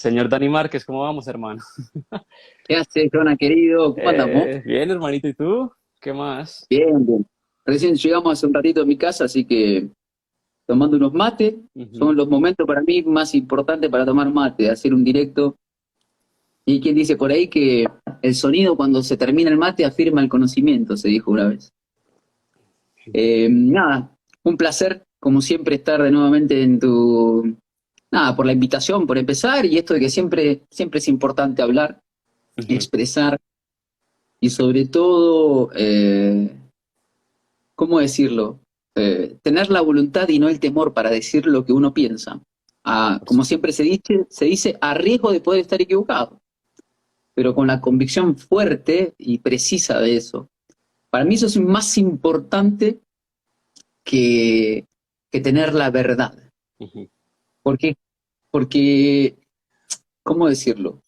Señor Dani Márquez, ¿cómo vamos, hermano? ¿Qué haces, Jonah, querido? ¿Cómo andamos? Bien, hermanito, ¿y tú? ¿Qué más? Bien, bien. Recién llegamos hace un ratito a mi casa, así que tomando unos mates. Son Ujú. los momentos para mí más importantes para tomar mate, hacer un directo. Y quien dice por ahí que el sonido cuando se termina el mate afirma el conocimiento, se dijo una vez. Nada, un placer, como siempre, estar de nuevamente en tu... Nada, por la invitación, por empezar, y esto de que siempre es importante hablar, Ujú. expresar, y sobre todo... ¿cómo decirlo? Tener la voluntad y no el temor para decir lo que uno piensa. Por Como supuesto. siempre se dice a riesgo de poder estar equivocado, pero con la convicción fuerte y precisa de eso. Para mí eso es más importante que, que tener la verdad. Ujú. ¿Por qué? Porque, ¿cómo decirlo?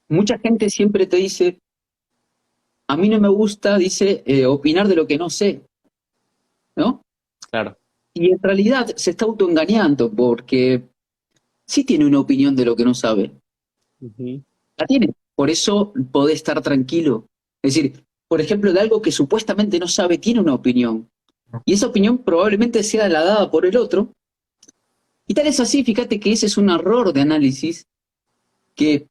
Mucha gente siempre te dice, a mí no me gusta, dice, opinar de lo que no sé, ¿no? Claro. Y en realidad se está autoengañando porque sí tiene una opinión de lo que no sabe. Ujú. La tiene. Por eso puede estar tranquilo. Es decir, por ejemplo, de algo que supuestamente no sabe, tiene una opinión. Y esa opinión probablemente sea la dada por el otro. Y tal es así, fíjate que ese es un error de análisis, que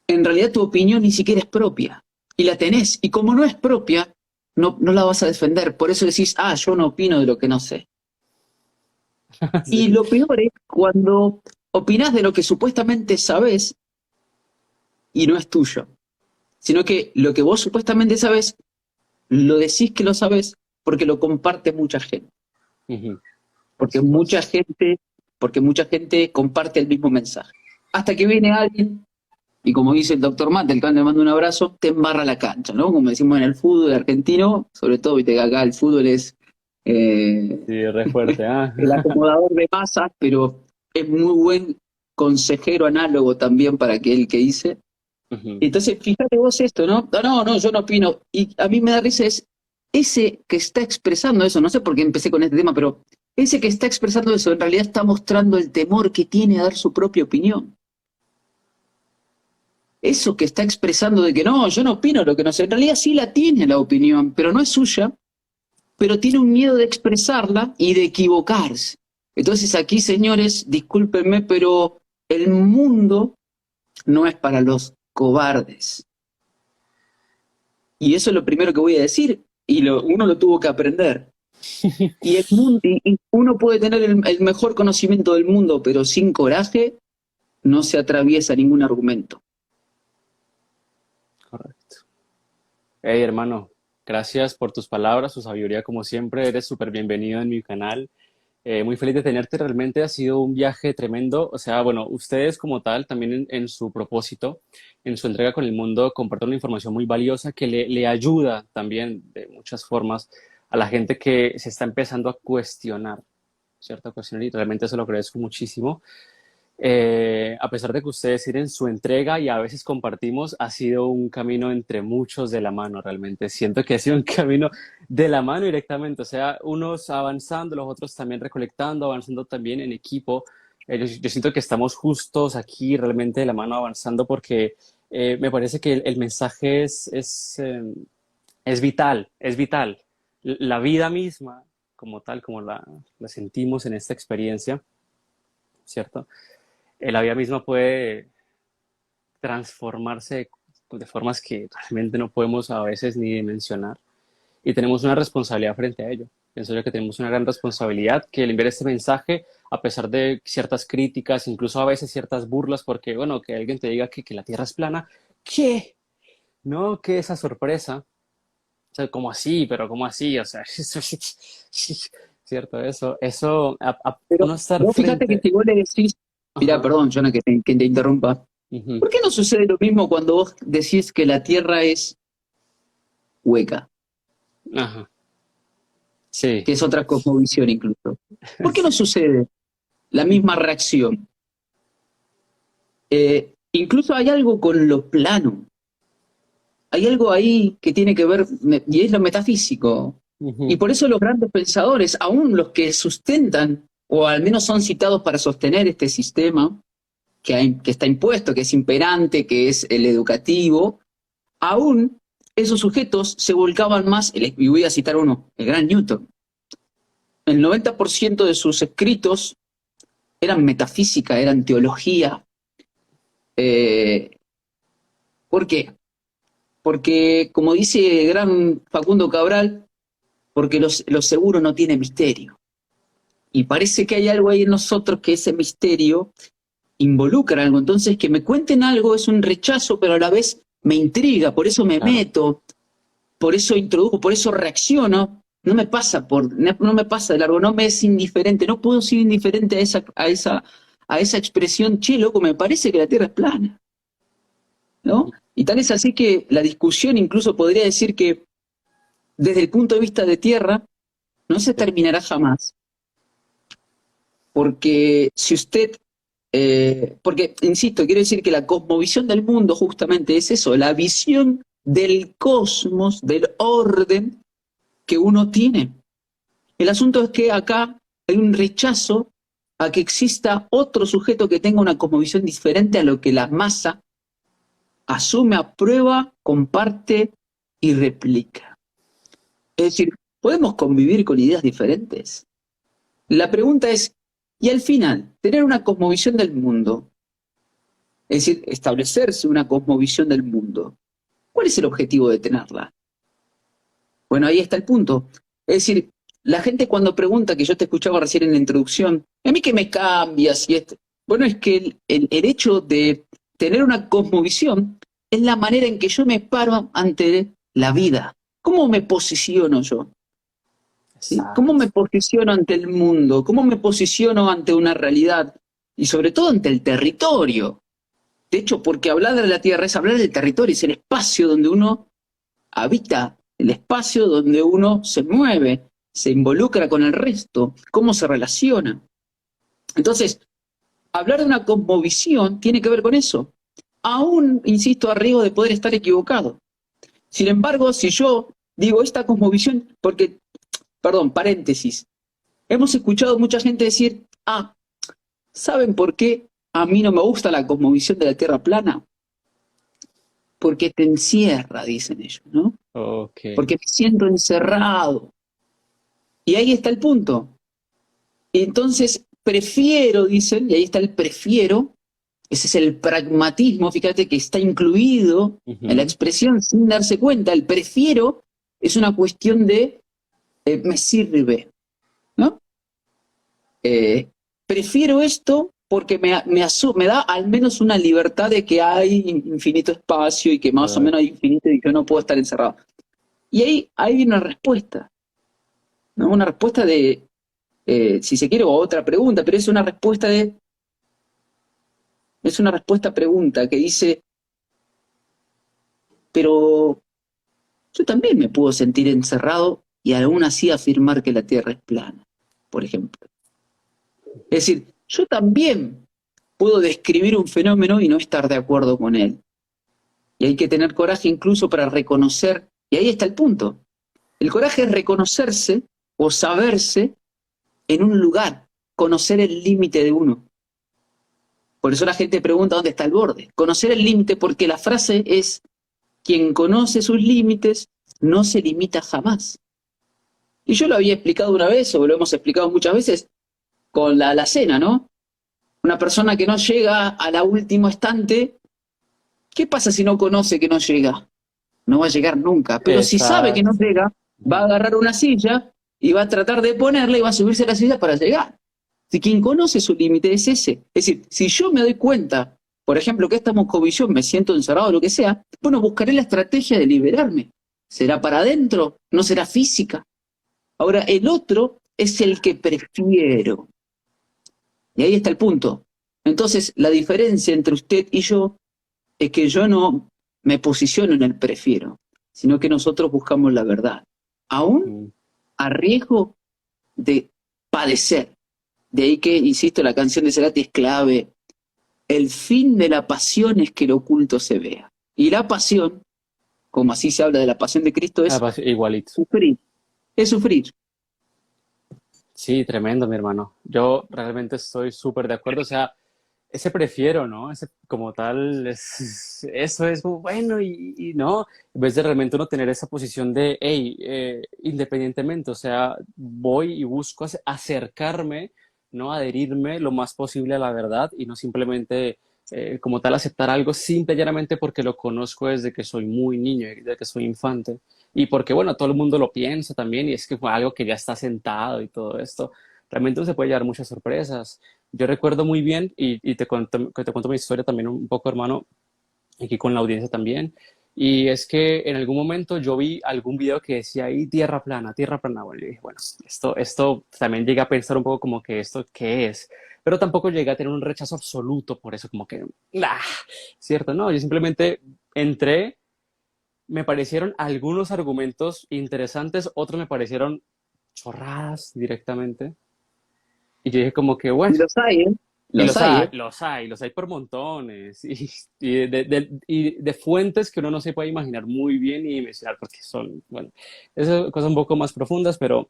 en realidad tu opinión ni siquiera es propia. Y la tenés. Y como no es propia, no la vas a defender. Por eso decís, yo no opino de lo que no sé. Y Sí. lo peor es cuando opinás de lo que supuestamente sabés y no es tuyo, sino que lo que vos supuestamente sabés lo decís que lo sabes porque lo comparte mucha gente, Ujú. Por porque supuesto. mucha gente, porque mucha gente comparte el mismo mensaje. Hasta que viene alguien y como dice el doctor Mate, el cual le manda un abrazo, te embarra la cancha, ¿no? Como decimos en el fútbol argentino, sobre todo, viste que acá el fútbol es eh, Sí, re fuerte, ¿ah? el acomodador de masas, pero es muy buen consejero análogo también para aquel que dice. Ujú. Entonces, fíjate vos esto, ¿no? No, no, no, yo no opino. Y a mí me da risa es ese que está expresando eso, no sé por qué empecé con este tema, pero ese que está expresando eso en realidad está mostrando el temor que tiene a dar su propia opinión. Eso que está expresando de que no, yo no opino lo que no sé, en realidad sí la tiene la opinión, pero no es suya, pero tiene un miedo de expresarla y de equivocarse. Entonces aquí, señores, discúlpenme, pero el mundo no es para los cobardes. Y eso es lo primero que voy a decir, y uno lo tuvo que aprender. Y el mundo, y uno puede tener el mejor conocimiento del mundo, pero sin coraje no se atraviesa ningún argumento. Correcto. Hey, hermano, gracias por tus palabras, tu sabiduría, como siempre. Eres súper bienvenido en mi canal. Muy feliz de tenerte, realmente ha sido un viaje tremendo. O sea, bueno, ustedes como tal, también en su propósito, en su entrega con el mundo, comparten una información muy valiosa que le ayuda también de muchas formas a la gente que se está empezando a cuestionar, ¿cierto? A cuestionar y realmente eso lo agradezco muchísimo. A pesar de que ustedes tienen su entrega y a veces compartimos, ha sido un camino entre muchos de la mano realmente. Siento que ha sido un camino de la mano directamente, o sea, unos avanzando, los otros también recolectando, avanzando también en equipo. Yo siento que estamos justos aquí realmente de la mano avanzando porque me parece que el mensaje es vital, es vital. La vida misma, como tal, como la sentimos en esta experiencia, ¿cierto? La vida misma puede transformarse de formas que realmente no podemos a veces ni dimensionar y tenemos una responsabilidad frente a ello. Pienso yo que tenemos una gran responsabilidad que el enviar este mensaje, a pesar de ciertas críticas, incluso a veces ciertas burlas, porque, bueno, que alguien te diga que la Tierra es plana, ¿qué? No, que esa sorpresa. O sea, ¿cómo así? Pero ¿cómo así? O sea, cierto, Pero uno estar vos fíjate que frente. si vos le decís, mirá, Ajá. perdón, Jonah, que te interrumpa, Uh-huh. ¿por qué no sucede lo mismo cuando vos decís que la Tierra es hueca, Ajá. Sí. que es otra cosmovisión incluso? ¿Por qué no Sí. sucede la misma reacción? Incluso hay algo con lo plano, hay algo ahí que tiene que ver, y es lo metafísico. Y Uh-huh. por eso los grandes pensadores, aún los que sustentan, o al menos son citados para sostener este sistema, que está impuesto, que es imperante, que es el educativo, aún esos sujetos se volcaban más, y voy a citar uno, el gran Newton. El 90% de sus escritos eran metafísica, eran teología. Eh, ¿Por qué? Porque, como dice el gran Facundo Cabral, porque lo seguro no tiene misterio. Y parece que hay algo ahí en nosotros que ese misterio involucra algo. Entonces, que me cuenten algo es un rechazo, pero a la vez me intriga, por eso me Claro. meto, por eso introduzco, por eso reacciono. No me pasa de largo, no me es indiferente, no puedo ser indiferente a esa expresión, che, loco, me parece que la Tierra es plana, ¿no? Y tal es así que la discusión incluso podría decir que desde el punto de vista de Tierra no se terminará jamás, porque si usted, porque, insisto, quiero decir que la cosmovisión del mundo justamente es eso, la visión del cosmos, del orden que uno tiene. El asunto es que acá hay un rechazo a que exista otro sujeto que tenga una cosmovisión diferente a lo que la masa asume, aprueba, comparte y replica. Es decir, ¿podemos convivir con ideas diferentes? La pregunta es, y al final, tener una cosmovisión del mundo, es decir, establecerse una cosmovisión del mundo, ¿cuál es el objetivo de tenerla? Bueno, ahí está el punto. Es decir, la gente cuando pregunta, que yo te escuchaba recién en la introducción, ¿a mí qué me cambias? Bueno, es que el hecho de tener una cosmovisión es la manera en que yo me paro ante la vida. ¿Cómo me posiciono yo? ¿Sí? ¿Cómo Exacto. me posiciono ante el mundo? ¿Cómo me posiciono ante una realidad? Y sobre todo ante el territorio. De hecho, porque hablar de la Tierra es hablar del territorio, es el espacio donde uno habita, el espacio donde uno se mueve, se involucra con el resto, cómo se relaciona. Entonces, hablar de una cosmovisión tiene que ver con eso. Aún, insisto, a riesgo de poder estar equivocado. Sin embargo, si yo digo esta cosmovisión, porque, perdón, paréntesis, hemos escuchado mucha gente decir, ¿saben por qué a mí no me gusta la cosmovisión de la Tierra plana? Porque te encierra, dicen ellos, ¿no? Ok. Porque me siento encerrado. Y ahí está el punto. Y entonces prefiero, dicen, y ahí está el prefiero, ese es el pragmatismo, fíjate que está incluido en la Ujú. expresión sin darse cuenta. El prefiero es una cuestión de me sirve, ¿no? Eh, Prefiero esto porque me da al menos una libertad de que hay infinito espacio y que más o Ah, menos hay infinito y que yo no puedo estar encerrado. Y ahí hay una respuesta, ¿no? Una respuesta de, si se quiere, o otra pregunta, pero es una respuesta pregunta que dice, pero yo también me puedo sentir encerrado y aún así afirmar que la Tierra es plana, por ejemplo. Es decir, yo también puedo describir un fenómeno y no estar de acuerdo con él. Y hay que tener coraje incluso para reconocer, y ahí está el punto. El coraje es reconocerse o saberse en un lugar, conocer el límite de uno. Por eso la gente pregunta dónde está el borde. Conocer el límite porque la frase es, quien conoce sus límites no se limita jamás. Y yo lo había explicado una vez, o lo hemos explicado muchas veces, con la alacena, ¿no? Una persona que no llega a la última estante, ¿qué pasa si no conoce que no llega? No va a llegar nunca. Pero si sabe que no exacto. llega, va a Ujú. agarrar una silla y va a tratar de ponerla y va a subirse a la silla para llegar. Si quien conoce su límite es ese. Es decir, si yo me doy cuenta, por ejemplo, que esta moscovisión me siento encerrado o lo que sea, bueno, buscaré la estrategia de liberarme. ¿Será para adentro? ¿No será física? Ahora, el otro es el que prefiero. Y ahí está el punto. Entonces, la diferencia entre usted y yo es que yo no me posiciono en el prefiero, sino que nosotros buscamos la verdad. Aún Mm. a riesgo de padecer. De ahí que, insisto, la canción de Cerati es clave. El fin de la pasión es que lo oculto se vea. Y la pasión, como así se habla de la pasión de Cristo, Ah, es pues, igualito. sufrir. Es sufrir. Sí, tremendo, mi hermano. Yo realmente estoy súper de acuerdo. O sea, ese prefiero, ¿no? Ese como tal, eso es muy bueno y no, en vez de realmente uno tener esa posición de, hey, independientemente, o sea, voy y busco acercarme, no adherirme lo más posible a la verdad y no simplemente como tal aceptar algo simple y llanamente porque lo conozco desde que soy muy niño, desde que soy infante. Y porque, bueno, todo el mundo lo piensa también y es que fue algo que ya está sentado y todo esto. Realmente uno se puede llevar muchas sorpresas. Yo recuerdo muy bien, y te cuento mi historia también un poco, hermano, aquí con la audiencia también, y es que en algún momento yo vi algún video que decía ahí tierra plana, bueno, yo dije, bueno, esto también llegué a pensar un poco como que esto, ¿qué es? Pero tampoco llegué a tener un rechazo absoluto por eso, como que, ¡ah! ¿Cierto? No, yo simplemente entré, me parecieron algunos argumentos interesantes, otros me parecieron chorradas directamente, y yo dije como que, bueno, Y los hay, ¿eh? y Los hay, ¿eh? los hay por montones, y de fuentes que uno no se puede imaginar muy bien y mencionar porque son, bueno, esas son cosas un poco más profundas, pero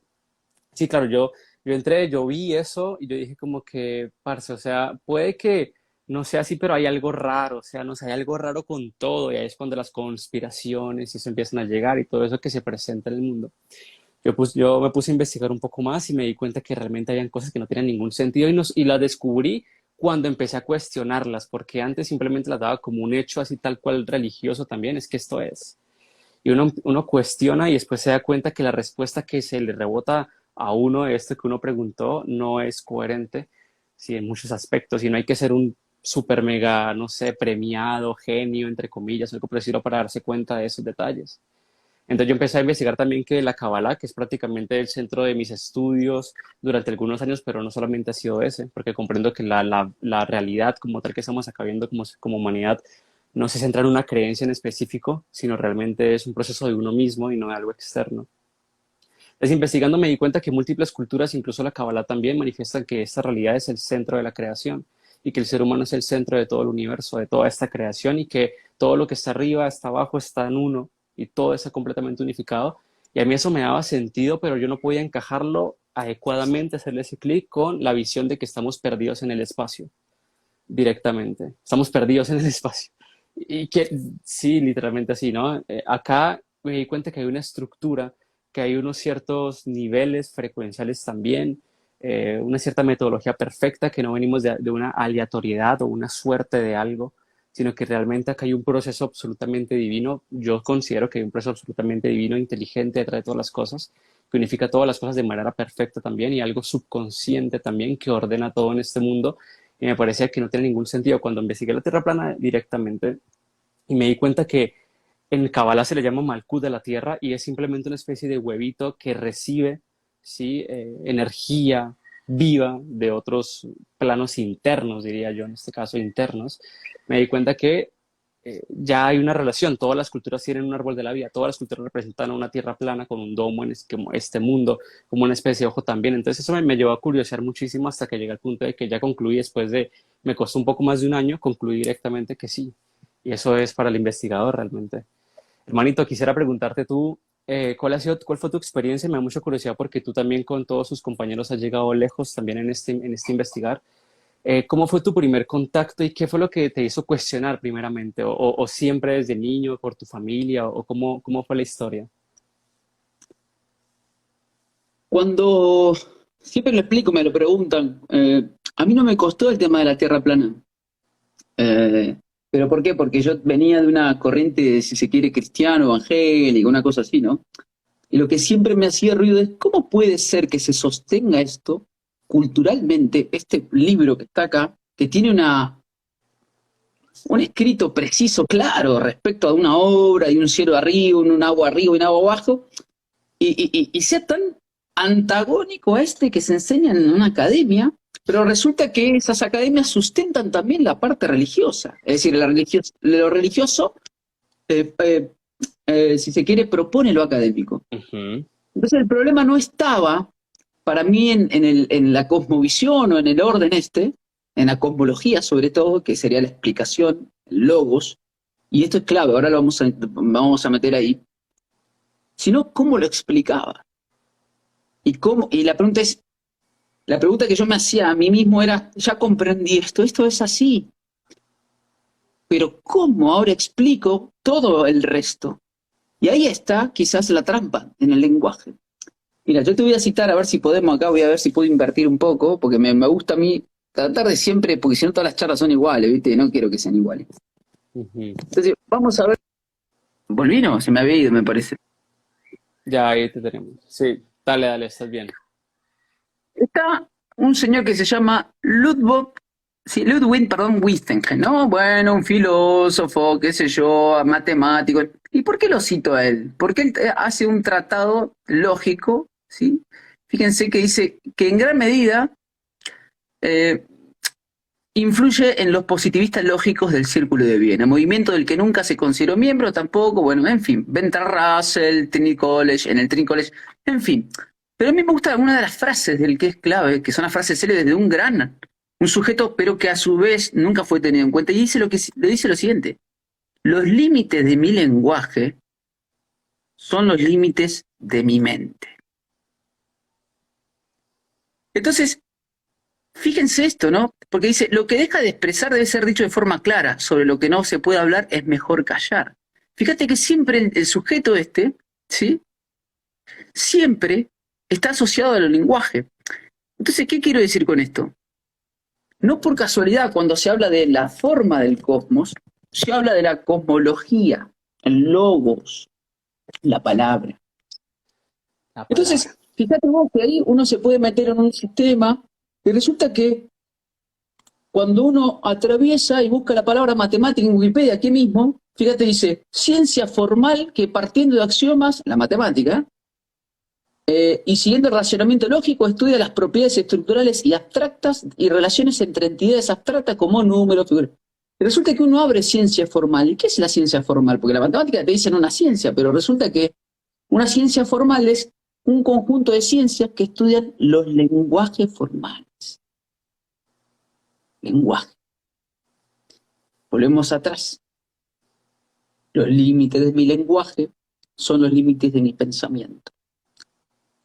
sí, claro, yo entré, yo vi eso y yo dije como que, parce, o sea, puede que no sea así, pero hay algo raro, o sea, no sé, hay algo raro con todo, y ahí es cuando las conspiraciones y eso empiezan a llegar y todo eso que se presenta en el mundo. Yo me puse a investigar un poco más y me di cuenta que realmente habían cosas que no tenían ningún sentido y las descubrí cuando empecé a cuestionarlas, porque antes simplemente las daba como un hecho así tal cual religioso también, es que esto es. Y uno cuestiona y después se da cuenta que la respuesta que se le rebota a uno de esto que uno preguntó no es coherente, sí, en muchos aspectos, y no hay que ser un super mega, no sé, premiado, genio, entre comillas, algo por decirlo, para darse cuenta de esos detalles. Entonces yo empecé a investigar también que la Kabbalah, que es prácticamente el centro de mis estudios durante algunos años, pero no solamente ha sido ese, porque comprendo que la realidad como tal que estamos acá viendo como humanidad no se centra en una creencia en específico, sino realmente es un proceso de uno mismo y no de algo externo. Entonces investigando me di cuenta que múltiples culturas, incluso la Kabbalah también, manifiestan que esta realidad es el centro de la creación y que el ser humano es el centro de todo el universo, de toda esta creación y que todo lo que está arriba, está abajo, está en uno y todo está completamente unificado. Y a mí eso me daba sentido, pero yo no podía encajarlo adecuadamente, hacerle ese clic con la visión de que estamos perdidos en el espacio directamente. Estamos perdidos en el espacio. Y que sí, literalmente así, ¿no? Acá me di cuenta que hay una estructura, que hay unos ciertos niveles frecuenciales también, una cierta metodología perfecta, que no venimos de una aleatoriedad o una suerte de algo, sino que realmente acá hay un proceso absolutamente divino. Yo considero que hay un proceso absolutamente divino, inteligente detrás de todas las cosas, que unifica todas las cosas de manera perfecta también y algo subconsciente también que ordena todo en este mundo y me parecía que no tiene ningún sentido. Cuando investigué la Tierra plana directamente y me di cuenta que en Kabbalah se le llama Malkut de la Tierra y es simplemente una especie de huevito que recibe, ¿sí? Energía viva de otros planos internos, diría yo, en este caso internos, me di cuenta que ya hay una relación, todas las culturas tienen un árbol de la vida, todas las culturas representan una tierra plana con un domo en este mundo, como una especie de ojo también. Entonces eso me llevó a curiosear muchísimo hasta que llegué al punto de que ya concluí después de, me costó un poco más de un año, concluí directamente que sí. Y eso es para el investigador realmente. Hermanito, quisiera preguntarte tú, ¿cuál fue tu experiencia? Me da mucha curiosidad porque tú también con todos sus compañeros has llegado lejos también en este investigar. ¿Cómo fue tu primer contacto y qué fue lo que te hizo cuestionar primeramente? O siempre desde niño, por tu familia? ¿O cómo fue la historia? Cuando siempre lo explico, me lo preguntan, a mí no me costó el tema de la tierra plana. Eh, ¿Pero por qué? Porque yo venía de una corriente, si se quiere, cristiano, evangélica, una cosa así, ¿no? Y lo que siempre me hacía ruido es, ¿cómo puede ser que se sostenga esto culturalmente, este libro que está acá, que tiene un escrito preciso, claro, respecto a una obra y un cielo arriba, un agua arriba y un agua abajo, y sea tan antagónico a este que se enseña en una academia, pero resulta que esas academias sustentan también la parte religiosa, es decir, lo religioso, eh, eh, si se quiere, propone lo académico. Ujú, Entonces el problema no estaba para mí en la cosmovisión o en el orden este, en la cosmología sobre todo, que sería la explicación, el logos, y esto es clave, ahora lo vamos a meter ahí, sino cómo lo explicaba. Y la pregunta es, La pregunta que yo me hacía a mí mismo era, ya comprendí esto es así, pero ¿cómo ahora explico todo el resto? Y ahí está quizás la trampa en el lenguaje. Mira, yo te voy a citar a ver si podemos acá, voy a ver si puedo invertir un poco, porque me gusta a mí tratar de siempre, porque si no todas las charlas son iguales, ¿viste? No quiero que sean iguales. Ujú. Entonces, vamos a ver. ¿Volví? No, se me había ido, me parece. Ya ahí te tenemos. Sí, dale, dale, estás bien. Está un señor que se llama Ludwig, perdón, Wittgenstein, ¿no? Bueno, un filósofo, qué sé yo, matemático. ¿Y por qué lo cito a él? Porque él hace un tratado lógico, ¿sí? Fíjense que dice que en gran medida eh, influye en los positivistas lógicos del Círculo de Viena, movimiento del que nunca se consideró miembro tampoco, bueno, en fin, Bertrand Russell, Trinity College, en el Trinity College, en fin. Pero a mí me gusta una de las frases del que es clave, que son las frases célebres de un sujeto, pero que a su vez nunca fue tenido en cuenta, y le dice lo siguiente: los límites de mi lenguaje son los límites de mi mente. Entonces, fíjense esto, ¿no? Porque dice, lo que deja de expresar debe ser dicho de forma clara, sobre lo que no se puede hablar es mejor callar. Fíjate que siempre el sujeto ¿sí? Siempre está asociado al lenguaje. Entonces, ¿qué quiero decir con esto? No por casualidad, cuando se habla de la forma del cosmos, se habla de la cosmología, el logos, la palabra. La palabra. Entonces, fíjate vos que ahí uno se puede meter en un sistema y resulta que cuando uno atraviesa y busca la palabra matemática en Wikipedia aquí mismo, fíjate, dice, ciencia formal que partiendo de axiomas, la matemática, y siguiendo el racionamiento lógico, estudia las propiedades estructurales y abstractas y relaciones entre entidades abstractas como números, figuras. Y resulta que uno abre ciencia formal. ¿Y qué es la ciencia formal? Porque la matemática te dicen una ciencia, pero resulta que una ciencia formal es un conjunto de ciencias que estudian los lenguajes formales. Lenguaje. Volvemos atrás. Los límites de mi lenguaje son los límites de mi pensamiento.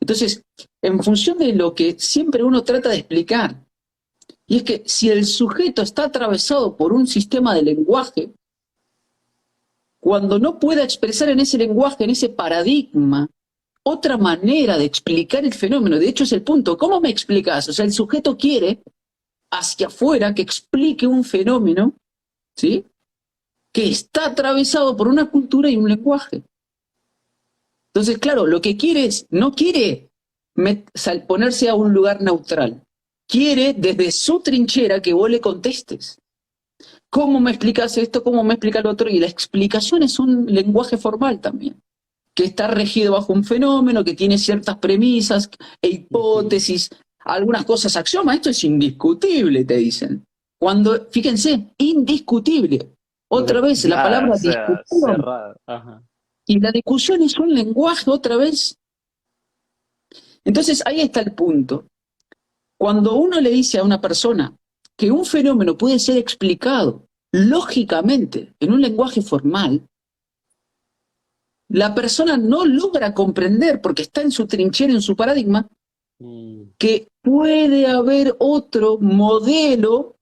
Entonces, en función de lo que siempre uno trata de explicar, y es que si el sujeto está atravesado por un sistema de lenguaje, cuando no pueda expresar en ese lenguaje, en ese paradigma, otra manera de explicar el fenómeno, de hecho es el punto, ¿cómo me explicas? O sea, el sujeto quiere hacia afuera que explique un fenómeno, ¿sí?, que está atravesado por una cultura y un lenguaje. Entonces, claro, lo que quiere es, no quiere ponerse a un lugar neutral, quiere desde su trinchera que vos le contestes. ¿Cómo me explicas esto? ¿Cómo me explicas lo otro? Y la explicación es un lenguaje formal también, que está regido bajo un fenómeno, que tiene ciertas premisas e hipótesis, algunas cosas axiomas. Esto es indiscutible, te dicen. Cuando, fíjense, indiscutible. Otra vez, la Nada, o palabra sea, discusión. cerrado. Ajá. Y la discusión es un lenguaje otra vez. Entonces ahí está el punto. Cuando uno le dice a una persona que un fenómeno puede ser explicado lógicamente en un lenguaje formal, la persona no logra comprender, porque está en su trinchera, en su paradigma, Mm, que puede haber otro modelo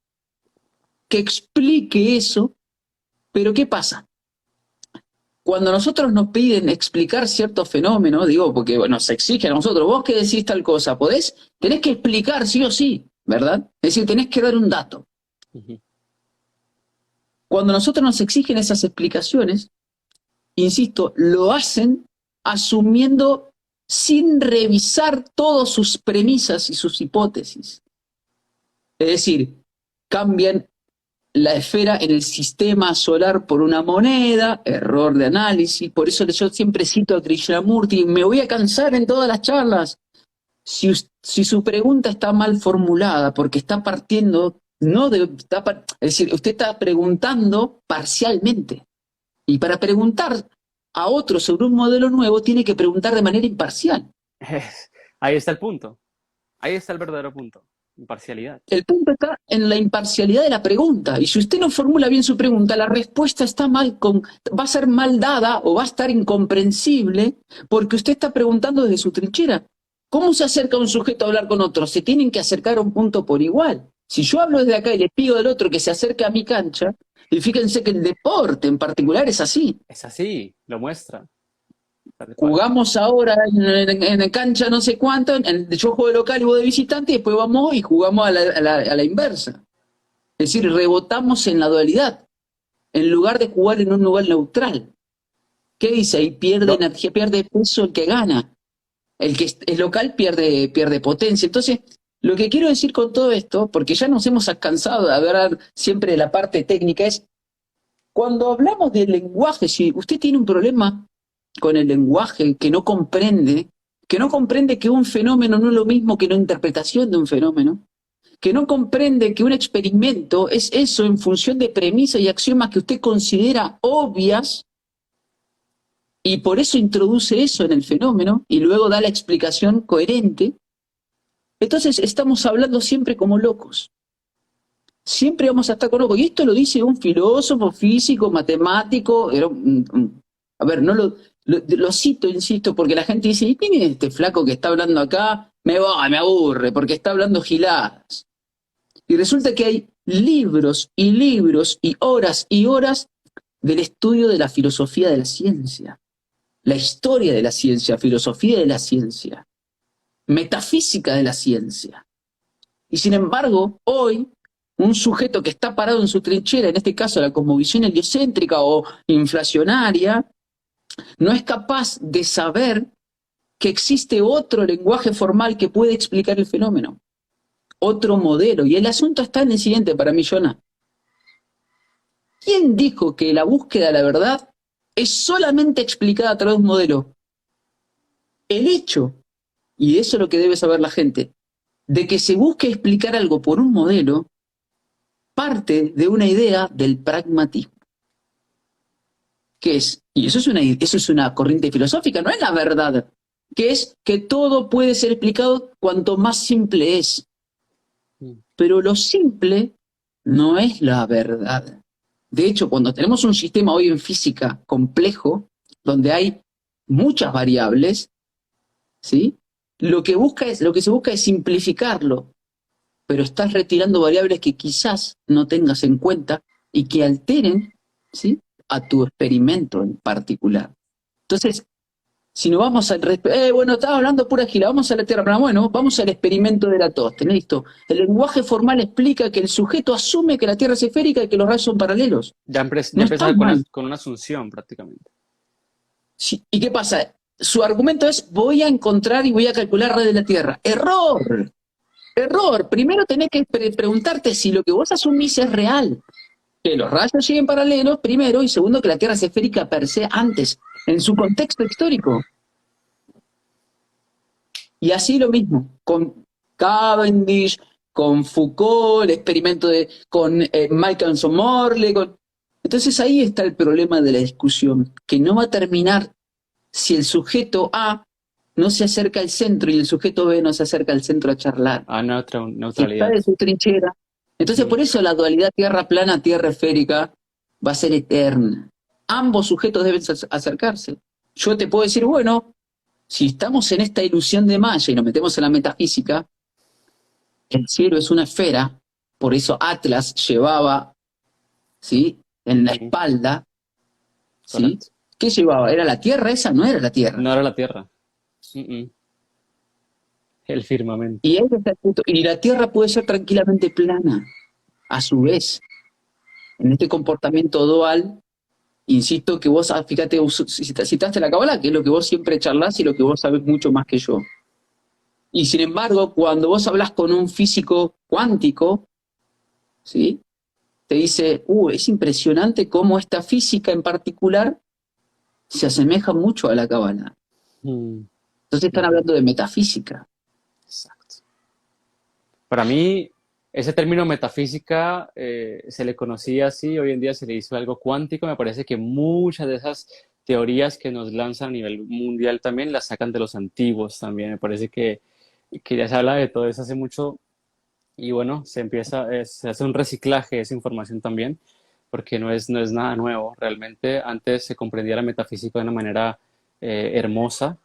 que explique eso. Pero ¿qué pasa? Cuando nosotros nos piden explicar ciertos fenómenos, digo, porque bueno, se exige a nosotros, vos que decís tal cosa, tenés que explicar sí o sí, ¿verdad? Es decir, tenés que dar un dato. ujú. Cuando nosotros nos exigen esas explicaciones, insisto, lo hacen asumiendo sin revisar todas sus premisas y sus hipótesis. Es decir, cambian la esfera en el sistema solar por una moneda, error de análisis. Por eso yo siempre cito a Krishnamurti, me voy a cansar en todas las charlas. Si su pregunta está mal formulada, porque está partiendo, no de, es decir, usted está preguntando parcialmente. Y para preguntar a otro sobre un modelo nuevo, tiene que preguntar de manera imparcial. Ahí está el punto. Ahí está el verdadero punto. Imparcialidad. El punto está en la imparcialidad de la pregunta. Y si usted no formula bien su pregunta, la respuesta está va a ser mal dada o va a estar incomprensible porque usted está preguntando desde su trinchera. ¿Cómo se acerca un sujeto a hablar con otro? Se tienen que acercar a un punto por igual. Si yo hablo desde acá y le pido al otro que se acerque a mi cancha, y fíjense que el deporte en particular es así. Es así, lo muestra, tal cual. Jugamos ahora en cancha no sé cuánto, yo juego de local y vos de visitante, y después vamos y jugamos a la inversa. Es decir, rebotamos en la dualidad, en lugar de jugar en un lugar neutral. ¿Qué dice? Ahí pierde No, energía, pierde peso el que gana. El que es local pierde potencia. Entonces, lo que quiero decir con todo esto, porque ya nos hemos cansado de hablar siempre de la parte técnica, es cuando hablamos del lenguaje, si usted tiene un problema con el lenguaje que no comprende que un fenómeno no es lo mismo que una interpretación de un fenómeno, que no comprende que un experimento es eso en función de premisas y axiomas que usted considera obvias, y por eso introduce eso en el fenómeno y luego da la explicación coherente. Entonces estamos hablando siempre como locos. Siempre vamos a estar con locos. Y esto lo dice un filósofo, físico, matemático. A ver, no lo cito, insisto, porque la gente dice, ¿y quién es este flaco que está hablando acá? Me aburre, porque está hablando giladas. Y resulta que hay libros y horas del estudio de la filosofía de la ciencia, la historia de la ciencia, filosofía de la ciencia, metafísica de la ciencia. Y sin embargo, hoy, un sujeto que está parado en su trinchera, en este caso la cosmovisión heliocéntrica o inflacionaria, no es capaz de saber que existe otro lenguaje formal que puede explicar el fenómeno, otro modelo. Y el asunto está en el siguiente para mí, Jonah. ¿Quién dijo que la búsqueda de la verdad es solamente explicada a través de un modelo? El hecho, y eso es lo que debe saber la gente, de que se busque explicar algo por un modelo, parte de una idea del pragmatismo. ¿Qué es? Y eso es una corriente filosófica, no es la verdad. Que es que todo puede ser explicado cuanto más simple es. Pero lo simple no es la verdad. De hecho, cuando tenemos un sistema hoy en física complejo, donde hay muchas variables, ¿sí? Lo que se busca es simplificarlo, pero estás retirando variables que quizás no tengas en cuenta y que alteren, ¿sí?, a tu experimento en particular. Entonces, si no vamos al... bueno, estaba hablando pura gila, vamos a la Tierra plana. Bueno, vamos al experimento de Eratosthenes, listo. El lenguaje formal explica que el sujeto asume que la Tierra es esférica y que los rayos son paralelos. ya No está empieza mal. con una asunción prácticamente. Sí, ¿y qué pasa? Su argumento es, voy a encontrar y voy a calcular red de la Tierra. ¡Error! Error. Primero tenés que preguntarte si lo que vos asumís es real. Que los rayos lleguen paralelos, primero, y segundo, que la Tierra es esférica per se antes, en su contexto histórico. Y así lo mismo, con Cavendish, con Foucault, el experimento con Michelson Morley. Entonces ahí está el problema de la discusión, que no va a terminar si el sujeto A no se acerca al centro y el sujeto B no se acerca al centro a charlar. Ah, Si está neutralidad. de su trinchera. Entonces Mm. por eso la dualidad tierra plana, tierra esférica va a ser eterna. Ambos sujetos deben acercarse. Yo te puedo decir, bueno, si estamos en esta ilusión de Maya y nos metemos en la metafísica, el cielo es una esfera, por eso Atlas llevaba, ¿sí?, en la Mm, espalda, ¿sí? correcto. ¿Qué llevaba? ¿Era la Tierra esa? No era la Tierra. No era la Tierra. Mm, mm. El firmamento. Y ahí está el punto. Y la Tierra puede ser tranquilamente plana, a su vez, en este comportamiento dual. Insisto que vos, fíjate, citaste la Cábala, que es lo que vos siempre charlas y lo que vos sabés mucho más que yo. Y sin embargo, cuando vos hablas con un físico cuántico, ¿sí?, te dice, es impresionante cómo esta física en particular se asemeja mucho a la Cábala. Mm, Entonces están ujú. hablando de metafísica. Exacto. Para mí, ese término metafísica se le conocía así, hoy en día se le dice algo cuántico. Me parece que muchas de esas teorías que nos lanzan a nivel mundial también las sacan de los antiguos también. Me parece que ya se habla de todo eso hace mucho y bueno, se hace un reciclaje de esa información también, porque no es nada nuevo. Realmente antes se comprendía la metafísica de una manera hermosa,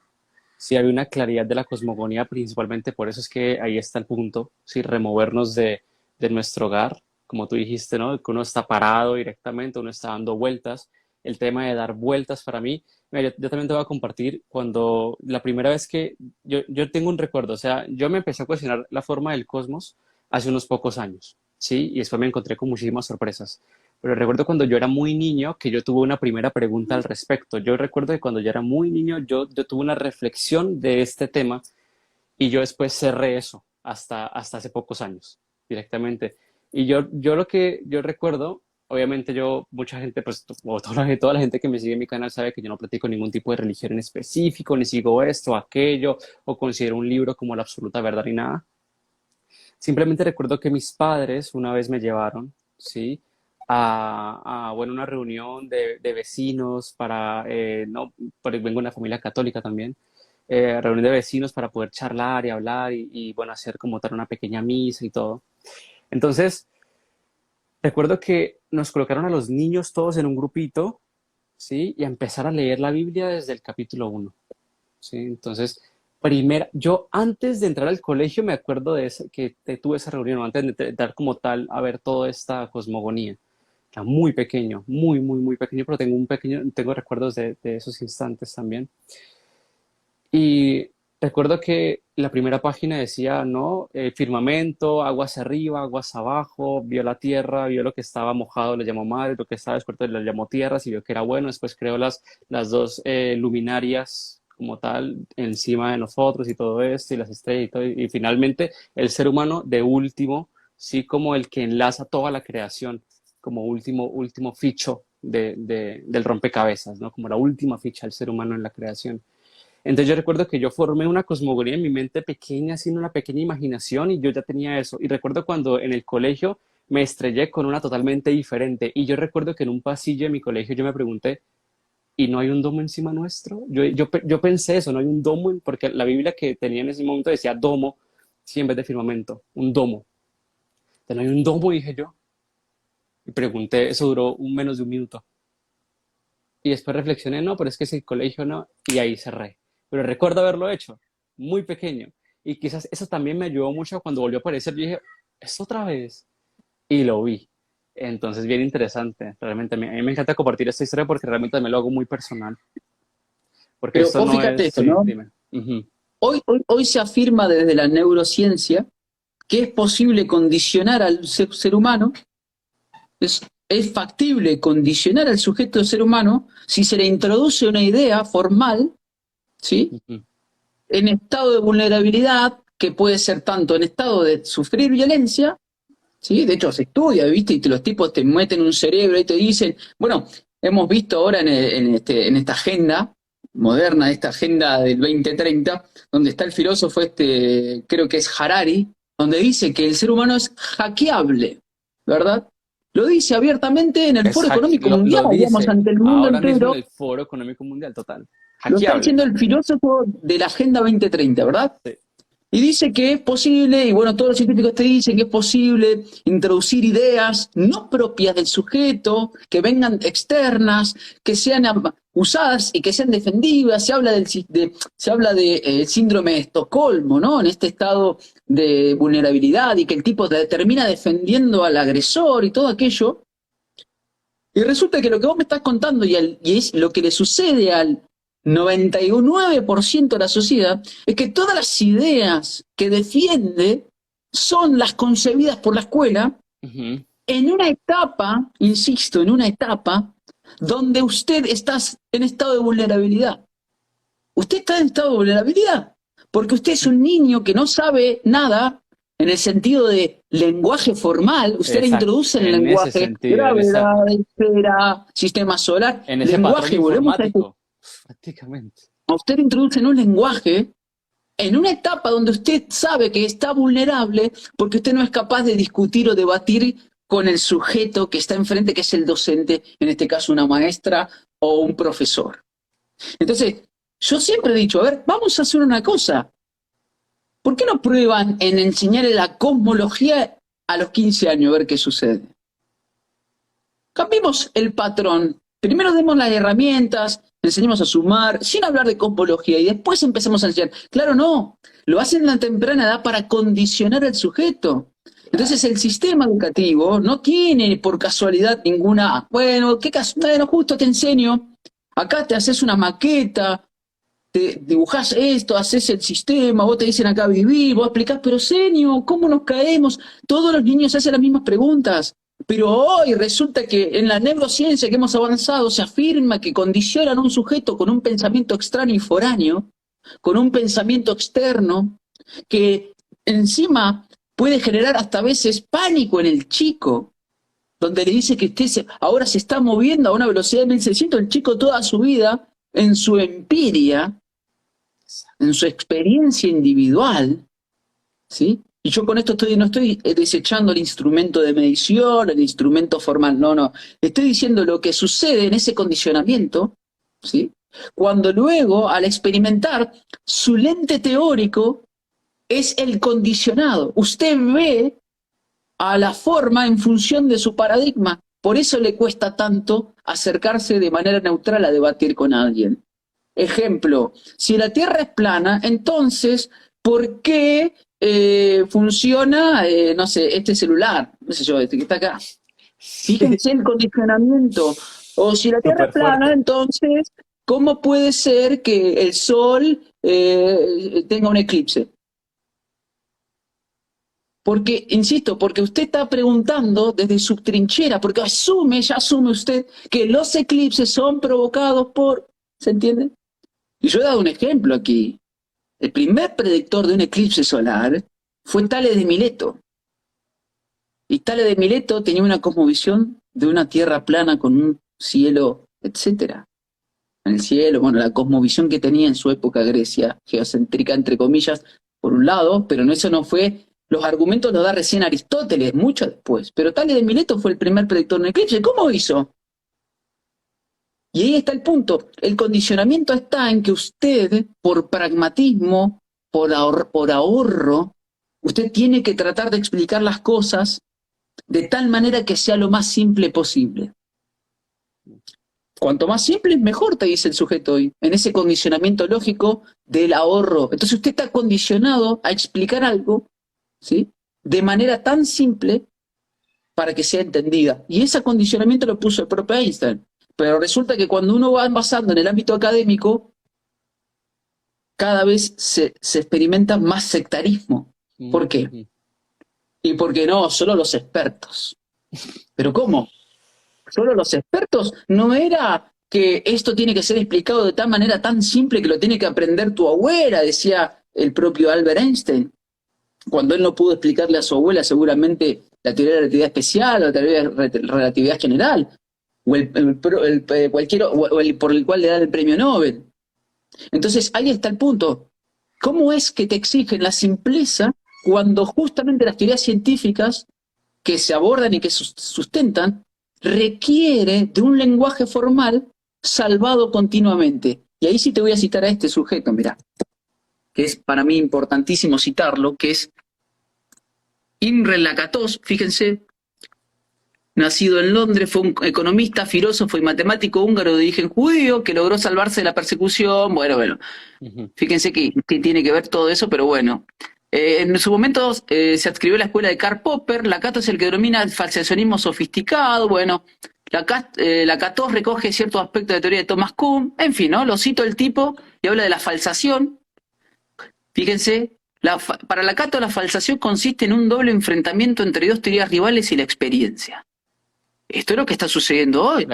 sí había una claridad de la cosmogonía, principalmente por eso es que ahí está el punto, sí, removernos de nuestro hogar, como tú dijiste, ¿no? Que uno está parado directamente, uno está dando vueltas. El tema de dar vueltas para mí, mira, yo también te voy a compartir cuando la primera vez que yo tengo un recuerdo, o sea, yo me empecé a cuestionar la forma del cosmos hace unos pocos años, ¿sí? Y después me encontré con muchísimas sorpresas. Pero recuerdo cuando yo era muy niño que yo tuve una primera pregunta al respecto. Yo recuerdo que cuando yo era muy niño yo tuve una reflexión de este tema y yo después cerré eso hasta hace pocos años directamente. Y yo lo que yo recuerdo, obviamente yo, mucha gente, pues, o toda la gente que me sigue en mi canal sabe que yo no practico ningún tipo de religión en específico, ni sigo esto, aquello, o considero un libro como la absoluta verdad ni nada. Simplemente recuerdo que mis padres una vez me llevaron, ¿sí? Bueno, una reunión de vecinos para, no, porque vengo de una familia católica también, reunión de vecinos para poder charlar y hablar bueno, hacer como tal una pequeña misa y todo. Entonces, recuerdo que nos colocaron a los niños todos en un grupito, ¿sí? Y a empezar a leer la Biblia desde el capítulo uno. ¿Sí? Entonces, yo antes de entrar al colegio me acuerdo que tuve esa reunión, antes de entrar como tal a ver toda esta cosmogonía. Era muy pequeño, muy, muy, muy pequeño, pero tengo recuerdos de esos instantes también. Y recuerdo que la primera página decía, ¿no? Firmamento, aguas arriba, aguas abajo, vio la tierra, vio lo que estaba mojado, le llamó madre, lo que estaba descubierto le llamó tierra, y vio que era bueno, después creó las dos luminarias como tal encima de nosotros y todo esto, y las estrellas y todo, y finalmente el ser humano de último, sí, como el que enlaza toda la creación, como último ficho del rompecabezas, ¿no? Como la última ficha del ser humano en la creación. Entonces yo recuerdo que yo formé una cosmogonía en mi mente pequeña, haciendo una pequeña imaginación y yo ya tenía eso. Y recuerdo cuando en el colegio me estrellé con una totalmente diferente. Y yo recuerdo que en un pasillo de mi colegio yo me pregunté, ¿y no hay un domo encima nuestro? Yo pensé eso, no hay un domo, porque la Biblia que tenía en ese momento decía domo, sí, en vez de firmamento, un domo. Entonces, no hay un domo, dije yo. Y pregunté, eso duró menos de un minuto. Y después reflexioné, no, pero es que es el colegio no, y ahí cerré. Pero recuerdo haberlo hecho, muy pequeño. Y quizás eso también me ayudó mucho cuando volvió a aparecer. Yo dije, es otra vez. Y lo vi. Entonces, bien interesante. Realmente, a mí me encanta compartir esta historia porque realmente me lo hago muy personal. Porque Pero esto vos no fíjate es, esto, sí, ¿no? dime. Ujú. Hoy se afirma desde la neurociencia que es posible condicionar al ser humano, es factible condicionar al sujeto ser humano si se le introduce una idea formal, ¿sí? Ujú. En estado de vulnerabilidad, que puede ser tanto en estado de sufrir violencia, ¿sí? De hecho se estudia, ¿viste? Y los tipos te meten un cerebro y te dicen, bueno, hemos visto ahora en esta agenda moderna, esta agenda del 2030, donde está el filósofo creo que es Harari, donde dice que el ser humano es hackeable, ¿verdad? Lo dice abiertamente en el Foro Económico Mundial, Lo digamos, dice ante el mundo ahora mismo en entero. el Foro Económico Mundial, total. Lo está Hackeable. diciendo el filósofo de la Agenda 2030, ¿verdad? Sí. Y dice que es posible, y bueno, todos los científicos te dicen que es posible introducir ideas no propias del sujeto, que vengan externas, que sean usadas y que sean defendidas. Se habla de síndrome de Estocolmo, ¿no? En este estado de vulnerabilidad y que el tipo termina defendiendo al agresor y todo aquello. Y resulta que lo que vos me estás contando y es lo que le sucede al 99% de la sociedad es que todas las ideas que defiende son las concebidas por la escuela Ujú. en una etapa, insisto, en una etapa donde usted está en estado de vulnerabilidad. Usted está en estado de vulnerabilidad porque usted es un niño que no sabe nada en el sentido de lenguaje formal. Usted le Exacto. introduce en el En ese lenguaje sentido, gravedad, esfera, sistema solar, en ese patrón lenguaje, volvemos a esto. informático, prácticamente. A usted le introduce en un lenguaje en una etapa donde usted sabe que está vulnerable porque usted no es capaz de discutir o debatir con el sujeto que está enfrente, que es el docente, en este caso una maestra o un profesor. Entonces, yo siempre he dicho, a ver, vamos a hacer una cosa. ¿Por qué no prueban en enseñarle la cosmología a los 15 años a ver qué sucede? Cambiemos el patrón. Primero demos las herramientas, enseñemos a sumar, sin hablar de cosmología, y después empezamos a enseñar. Claro, no, lo hacen en la temprana edad para condicionar al sujeto. Entonces el sistema educativo no tiene por casualidad ninguna, bueno, bueno, justo te enseño, acá te haces una maqueta, te dibujás esto, haces el sistema, vos te dicen acá vivir, vos explicás, pero señor, ¿cómo nos caemos? Todos los niños hacen las mismas preguntas. Pero hoy resulta que en la neurociencia que hemos avanzado se afirma que condicionan a un sujeto con un pensamiento extraño y foráneo, con un pensamiento externo, que encima puede generar hasta a veces pánico en el chico, donde le dice que ahora se está moviendo a una velocidad de 1600, el chico toda su vida, en su empiria, en su experiencia individual, ¿sí? Y yo con esto no estoy desechando el instrumento de medición, el instrumento formal, no. Estoy diciendo lo que sucede en ese condicionamiento, ¿sí? Cuando luego, al experimentar, su lente teórico es el condicionado. Usted ve a la forma en función de su paradigma. Por eso le cuesta tanto acercarse de manera neutral a debatir con alguien. Ejemplo, si la Tierra es plana, entonces, ¿por qué funciona, no sé, este celular? No sé yo, este que está acá. Fíjense el condicionamiento. O si la Tierra Súper es plana, fuerte. entonces, ¿cómo puede ser que el Sol tenga un eclipse? Porque, insisto, porque usted está preguntando desde su trinchera, porque ya asume usted que los eclipses son provocados por, ¿se entiende? Y yo he dado un ejemplo aquí. El primer predictor de un eclipse solar fue Tales de Mileto. Y Tales de Mileto tenía una cosmovisión de una tierra plana con un cielo, etcétera. En el cielo, bueno, la cosmovisión que tenía en su época Grecia, geocéntrica entre comillas, por un lado, pero eso no fue, los argumentos los da recién Aristóteles, mucho después. Pero Tales de Mileto fue el primer predictor de un eclipse. ¿Cómo hizo? Y ahí está el punto. El condicionamiento está en que usted, por pragmatismo, por ahorro, usted tiene que tratar de explicar las cosas de tal manera que sea lo más simple posible. Cuanto más simple, mejor, te dice el sujeto hoy, en ese condicionamiento lógico del ahorro. Entonces usted está condicionado a explicar algo, ¿sí?, de manera tan simple para que sea entendida. Y ese condicionamiento lo puso el propio Einstein. Pero resulta que cuando uno va avanzando en el ámbito académico, cada vez se experimenta más sectarismo. ¿Por qué? Y porque no, solo los expertos. ¿Pero cómo? Solo los expertos. No era que esto tiene que ser explicado de tal manera tan simple que lo tiene que aprender tu abuela, decía el propio Albert Einstein. Cuando él no pudo explicarle a su abuela seguramente la teoría de la relatividad especial o la teoría de relatividad general, o el por el cual le dan el premio Nobel. Entonces ahí está el punto. ¿Cómo es que te exigen la simpleza cuando justamente las teorías científicas que se abordan y que sustentan requiere de un lenguaje formal salvado continuamente? Y ahí sí te voy a citar a este sujeto, mirá, que es para mí importantísimo citarlo, que es Imre Lakatos, fíjense, nacido en Londres, fue un economista, filósofo y matemático húngaro de origen judío que logró salvarse de la persecución. Bueno, fíjense que tiene que ver todo eso, pero bueno. En su momento se adscribió a la escuela de Karl Popper. Lakatos es el que domina el falsacionismo sofisticado. Bueno, Lakatos recoge ciertos aspectos de la teoría de Thomas Kuhn. En fin, ¿no? Lo cito el tipo y habla de la falsación. Fíjense, para Lakatos la falsación consiste en un doble enfrentamiento entre dos teorías rivales y la experiencia. Esto es lo que está sucediendo hoy.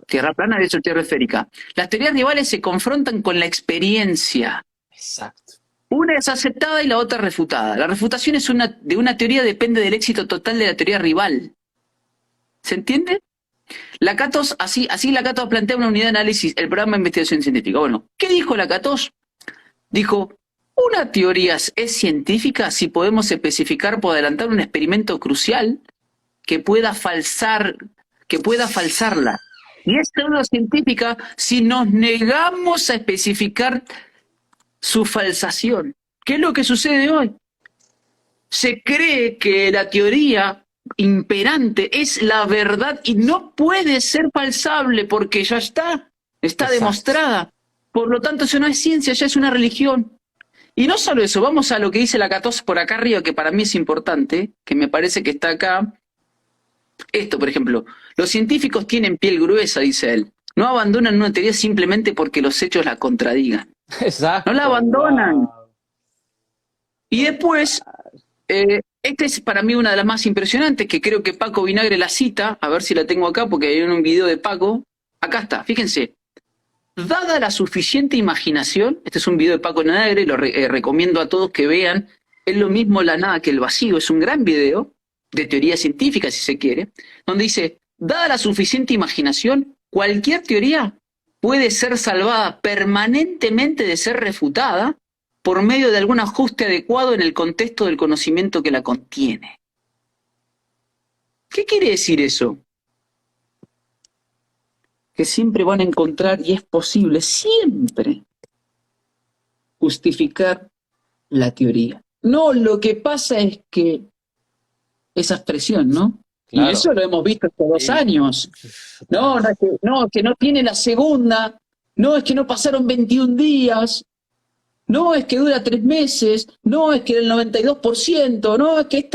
Tierra plana versus tierra esférica. Las teorías rivales se confrontan con la experiencia. Exacto. Una es aceptada y la otra refutada. La refutación de una teoría depende del éxito total de la teoría rival. ¿Se entiende? Así Lakatos plantea una unidad de análisis, el programa de investigación científica. Bueno, ¿qué dijo Lakatos? Dijo, una teoría es científica si podemos especificar por adelantar un experimento crucial que pueda falsarla. Y es teoría científica si nos negamos a especificar su falsación. ¿Qué es lo que sucede hoy? Se cree que la teoría imperante es la verdad y no puede ser falsable porque ya está. está Exacto. demostrada. Por lo tanto, eso no es ciencia, ya es una religión. Y no solo eso, vamos a lo que dice la 14 por acá arriba, que para mí es importante, que me parece que está acá. Esto, por ejemplo, los científicos tienen piel gruesa, dice él. No abandonan una teoría simplemente porque los hechos la contradigan. No la Exacto, abandonan. wow. Y después, Total. esta es para mí una de las más impresionantes, que creo que Paco Vinagre la cita, a ver si la tengo acá, porque hay un video de Paco. Acá está, fíjense. Dada la suficiente imaginación, este es un video de Paco Vinagre, lo recomiendo a todos que vean. Es lo mismo la nada que el vacío, es un gran video de teoría científica, si se quiere, donde dice, dada la suficiente imaginación, cualquier teoría puede ser salvada permanentemente de ser refutada por medio de algún ajuste adecuado en el contexto del conocimiento que la contiene. ¿Qué quiere decir eso? Que siempre van a encontrar, y es posible, siempre, justificar la teoría. No, lo que pasa es que esa expresión, ¿no? Y eso Claro. lo hemos visto estos 2 años. Total. No, no, que no tiene la segunda, no, es que no pasaron 21 días, no, es que dura 3 meses, no, es que el 92%, no, es que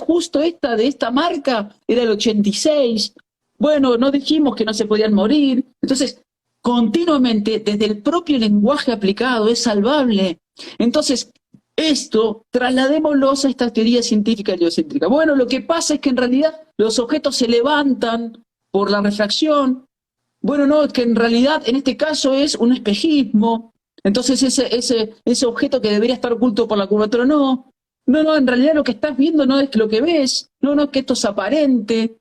justo esta de esta marca era el 86%. Bueno, no dijimos que no se podían morir. Entonces, continuamente, desde el propio lenguaje aplicado, es salvable. Entonces, esto, trasladémoslo a esta teoría científica heliocéntrica. Bueno, lo que pasa es que en realidad los objetos se levantan por la refracción. Bueno, no, es que en realidad en este caso es un espejismo. Entonces ese objeto que debería estar oculto por la curvatura, no. No, no, en realidad lo que estás viendo no es lo que ves. No, no, es que esto es aparente.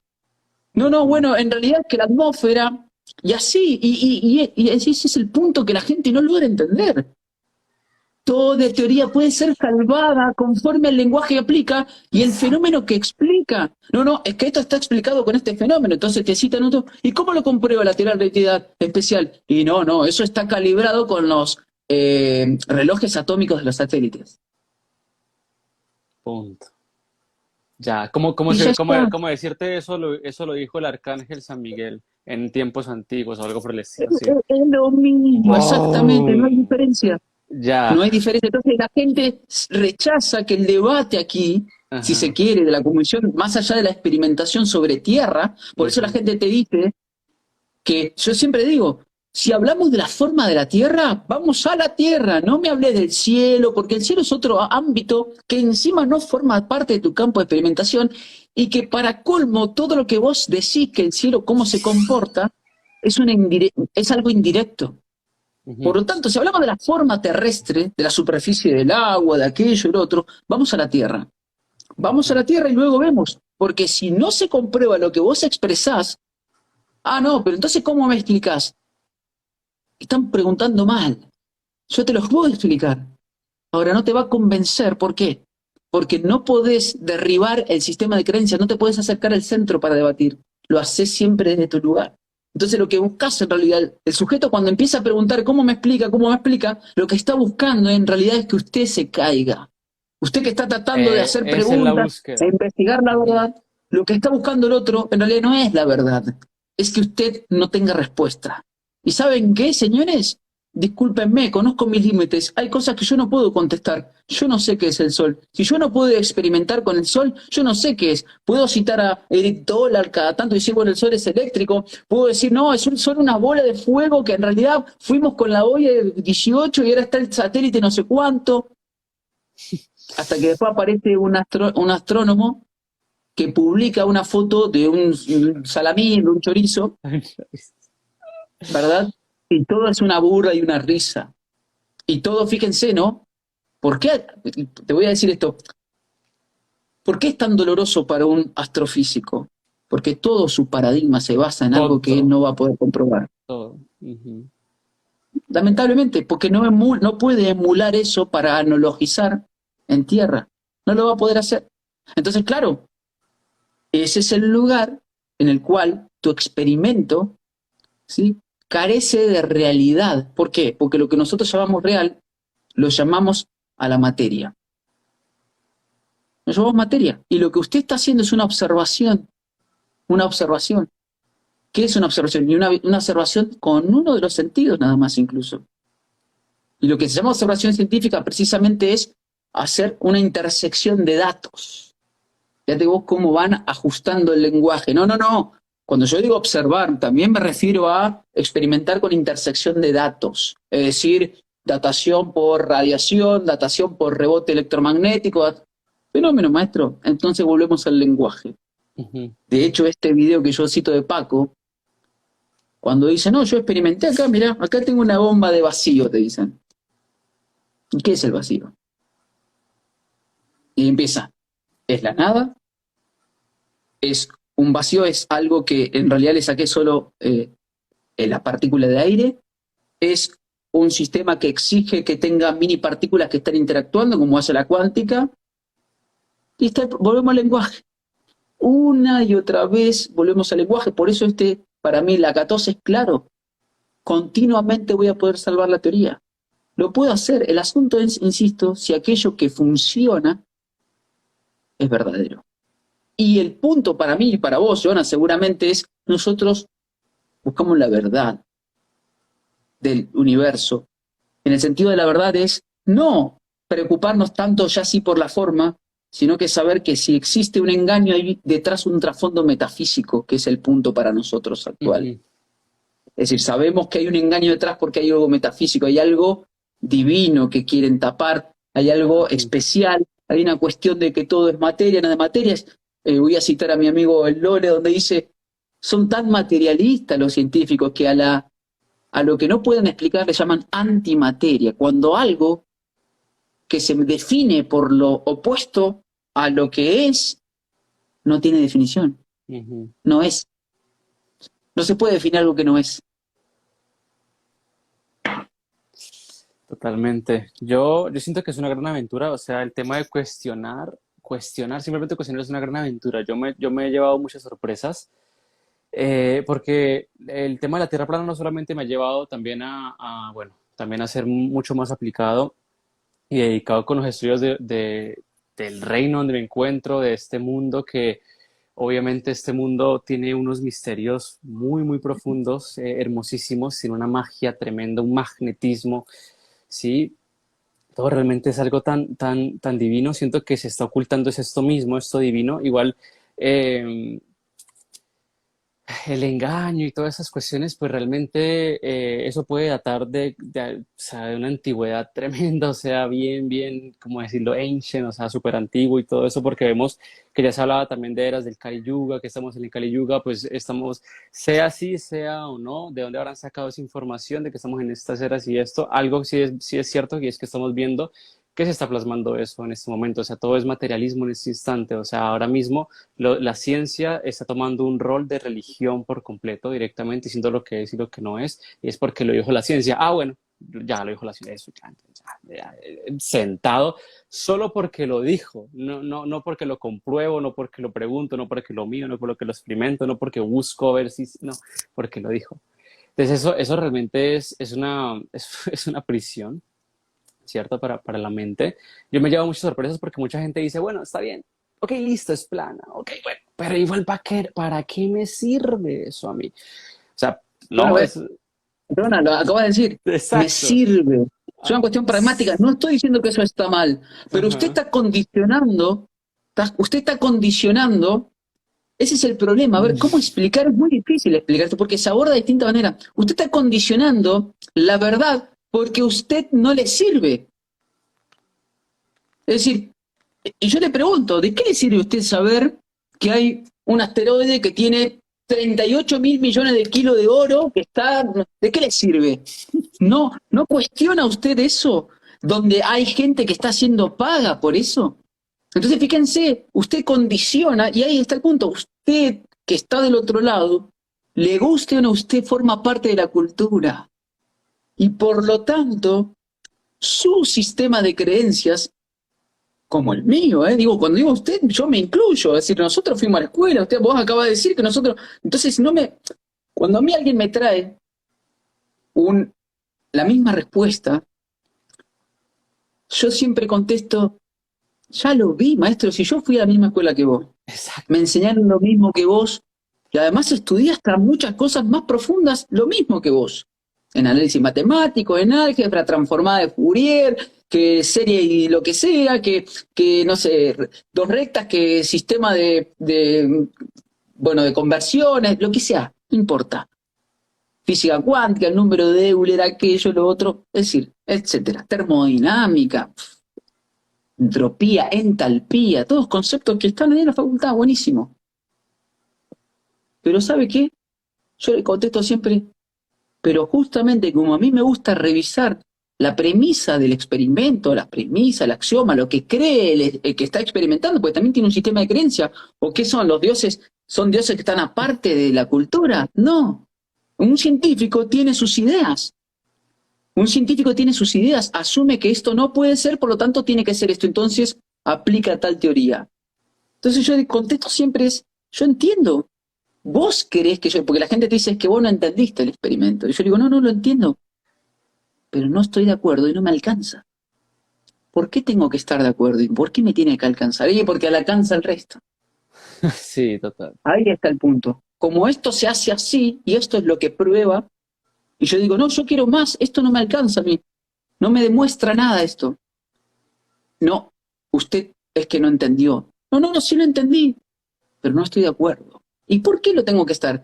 No, no, Ujú. bueno, en realidad es que la atmósfera, y así, y ese es el punto que la gente no logra entender. Toda teoría puede ser salvada conforme al lenguaje que aplica y el Exacto. fenómeno que explica. No, no, es que esto está explicado con este fenómeno, entonces te citan otro. ¿Y cómo lo comprueba la teoría de relatividad especial? Y no, no, eso está calibrado con los relojes atómicos de los satélites. Punto. Ya, ¿cómo, Y ya está. cómo decirte eso? Eso lo dijo el arcángel San Miguel en tiempos antiguos o algo por el estilo, sí. Es lo mismo, exactamente, no hay Wow. diferencia. Ya. No hay diferencia. Entonces la gente rechaza que el debate aquí, si se Ajá. quiere, de la convención, más allá de la experimentación sobre tierra, por eso la Ujú. gente te dice que yo siempre digo, si hablamos de la forma de la Tierra, vamos a la Tierra, no me hables del cielo, porque el cielo es otro ámbito que encima no forma parte de tu campo de experimentación y que para colmo todo lo que vos decís que el cielo cómo se comporta es algo indirecto. Por Ujú. lo tanto, si hablamos de la forma terrestre, de la superficie del agua, de aquello y lo otro, vamos a la Tierra. Vamos a Ujú. la Tierra y luego vemos, porque si no se comprueba lo que vos expresás, ah, no, pero entonces ¿cómo me explicás? Están preguntando mal. Yo te los puedo explicar. Ahora no te va a convencer. ¿Por qué? Porque no podés derribar el sistema de creencias, no te puedes acercar al centro para debatir. Lo haces siempre desde tu lugar. Entonces lo que buscas en realidad, el sujeto cuando empieza a preguntar cómo me explica, lo que está buscando en realidad es que usted se caiga. Usted que está tratando de hacer Esa es la preguntas, de búsqueda. investigar la Ujú. verdad, lo que está buscando el otro en realidad no es la verdad, es que usted no tenga respuesta. ¿Y saben qué, señores? Discúlpenme, conozco mis límites. Hay cosas que yo no puedo contestar. Yo no sé qué es el sol. Si yo no puedo experimentar con el sol, yo no sé qué es. Puedo citar a Eric Dollar cada tanto y decir, bueno, el sol es eléctrico. Puedo decir, no, es un sol, una bola de fuego que en realidad fuimos con la olla de 18 y ahora está el satélite no sé cuánto. Hasta que después aparece un astrónomo que publica una foto de un salamín, de un chorizo, ¿verdad? Y todo es una burla y una risa. Y todo, fíjense, ¿no? ¿Por qué? Te voy a decir esto. ¿Por qué es tan doloroso para un astrofísico? Porque todo su paradigma se basa en algo que él Todo, no va a poder comprobar. todo. Ujú. Lamentablemente, porque no puede emular eso para analogizar en tierra. No lo va a poder hacer. Entonces, claro, ese es el lugar en el cual tu experimento, ¿sí?, carece de realidad. ¿Por qué? Porque lo que nosotros llamamos real, lo llamamos a la materia. Lo llamamos materia. Y lo que usted está haciendo es una observación, una observación. ¿Qué es una observación? Y una observación con uno de los sentidos nada más incluso. Y lo que se llama observación científica precisamente es hacer una intersección de datos. Fíjate vos cómo van ajustando el lenguaje. No, no, no. Cuando yo digo observar, también me refiero a experimentar con intersección de datos. Es decir, datación por radiación, datación por rebote electromagnético. Fenómeno, maestro. Entonces volvemos al lenguaje. Ujú. De hecho, este video que yo cito de Paco, cuando dice, no, yo experimenté acá, mirá, acá tengo una bomba de vacío, te dicen. ¿Y qué es el vacío? Y empieza, es la nada, es un vacío, es algo que en realidad le saqué solo la partícula de aire, es un sistema que exige que tenga mini partículas que están interactuando, como hace la cuántica, y volvemos al lenguaje. Una y otra vez volvemos al lenguaje, por eso para mí, la 14 es claro, continuamente voy a poder salvar la teoría. Lo puedo hacer, el asunto es, insisto, si aquello que funciona es verdadero. Y el punto para mí y para vos, Joana, seguramente es nosotros buscamos la verdad del universo. En el sentido de la verdad es no preocuparnos tanto ya sí por la forma, sino que saber que si existe un engaño hay detrás un trasfondo metafísico, que es el punto para nosotros actual. Ujú. Es decir, sabemos que hay un engaño detrás porque hay algo metafísico, hay algo divino que quieren tapar, hay algo Ujú. especial, hay una cuestión de que todo es materia, nada de materias. Voy a citar a mi amigo el Lole, donde dice, son tan materialistas los científicos que a lo que no pueden explicar le llaman antimateria, cuando algo que se define por lo opuesto a lo que es, no tiene definición, Ujú. no es. No se puede definir algo que no es. Totalmente. Yo siento que es una gran aventura, o sea, el tema de simplemente cuestionar es una gran aventura. Yo me he llevado muchas sorpresas, porque el tema de la Tierra plana no solamente me ha llevado también bueno, también a ser mucho más aplicado y dedicado con los estudios del reino donde me encuentro, de este mundo que obviamente este mundo tiene unos misterios muy, muy profundos, hermosísimos, tiene una magia tremenda, un magnetismo, ¿sí? Todo realmente es algo tan, tan, tan divino. Siento que se está ocultando es esto mismo, esto divino. Igual, eh, el engaño y todas esas cuestiones, pues realmente eso puede datar o sea, de una antigüedad tremenda, o sea, bien, bien, como decirlo, ancient, o sea, súper antiguo y todo eso, porque vemos que ya se hablaba también de eras del Kali Yuga, que estamos en el Kali Yuga, pues estamos, sea así, sea o no, de dónde habrán sacado esa información de que estamos en estas eras y esto, algo sí es cierto y es que estamos viendo que se está plasmando eso en este momento, o sea, todo es materialismo en este instante, o sea, ahora mismo la ciencia está tomando un rol de religión por completo, directamente diciendo lo que es y lo que no es, y es porque lo dijo la ciencia. Ah, bueno, ya lo dijo la ciencia, eso sentado, solo porque lo dijo, no porque lo compruebo, no porque lo pregunto, no porque lo mío, no porque lo experimento, no porque busco ver si, no, porque lo dijo. Entonces eso realmente es una prisión, ¿cierto? Para la mente. Yo me llevo muchas sorpresas porque mucha gente dice, bueno, está bien, ok, listo, es plana, ok, bueno, pero igual ¿para qué me sirve eso a mí? O sea, Bueno, no, es perdona, lo acabas de decir, me exacto. sirve. Es Ah, una cuestión pragmática. No estoy diciendo que eso está mal, pero usted ajá. está condicionando, usted está condicionando, ese es el problema. A ver, ¿cómo explicar? Es muy difícil explicar esto porque se aborda de distinta manera. Usted está condicionando la verdad porque a usted no le sirve. Es decir, y yo le pregunto, ¿de qué le sirve a usted saber que hay un asteroide que tiene 38.000 millones de kilos de oro que está... ¿De qué le sirve? ¿No cuestiona usted eso? Donde hay gente que está haciendo paga por eso. Entonces, fíjense, usted condiciona, y ahí está el punto, usted que está del otro lado, le guste o no, usted forma parte de la cultura. Y por lo tanto, su sistema de creencias, como el mío, digo, cuando digo usted, yo me incluyo, es decir, nosotros fuimos a la escuela, usted, vos acaba de decir que nosotros, entonces cuando a mí alguien me trae un, la misma respuesta, yo siempre contesto, ya lo vi, maestro, si yo fui a la misma escuela que vos, me Exacto. enseñaron lo mismo que vos, Y además estudié hasta muchas cosas más profundas, lo mismo que vos. En análisis matemático, en álgebra transformada de Fourier, que serie y lo que sea, que no sé, dos rectas, que sistema bueno, de conversiones, lo que sea, no importa. Física cuántica, el número de Euler, aquello, lo otro, es decir, etcétera. Termodinámica, entropía, entalpía, todos conceptos que están ahí en la facultad, buenísimo. Pero ¿sabe qué? Yo le contesto siempre, pero justamente como a mí me gusta revisar la premisa del experimento, la premisa, el axioma, lo que cree el que está experimentando, porque también tiene un sistema de creencia, ¿o qué son los dioses? ¿Son dioses que están aparte de la cultura? No. Un científico tiene sus ideas. Un científico tiene sus ideas, asume que esto no puede ser, por lo tanto tiene que ser esto, entonces aplica tal teoría. Entonces yo contesto siempre es, yo entiendo. Vos querés que yo, porque la gente te dice es que vos no entendiste el experimento. Y yo digo, no, no lo entiendo, pero no estoy de acuerdo y no me alcanza. ¿Por qué tengo que estar de acuerdo? ¿Y por qué me tiene que alcanzar? Y porque le alcanza el resto. Sí, total. Ahí está el punto. Como esto se hace así, y esto es lo que prueba, y yo digo, no, yo quiero más, esto no me alcanza a mí. No me demuestra nada esto. No, usted es que no entendió. No, no, no, sí lo entendí, pero no estoy de acuerdo. ¿Y por qué lo tengo que estar?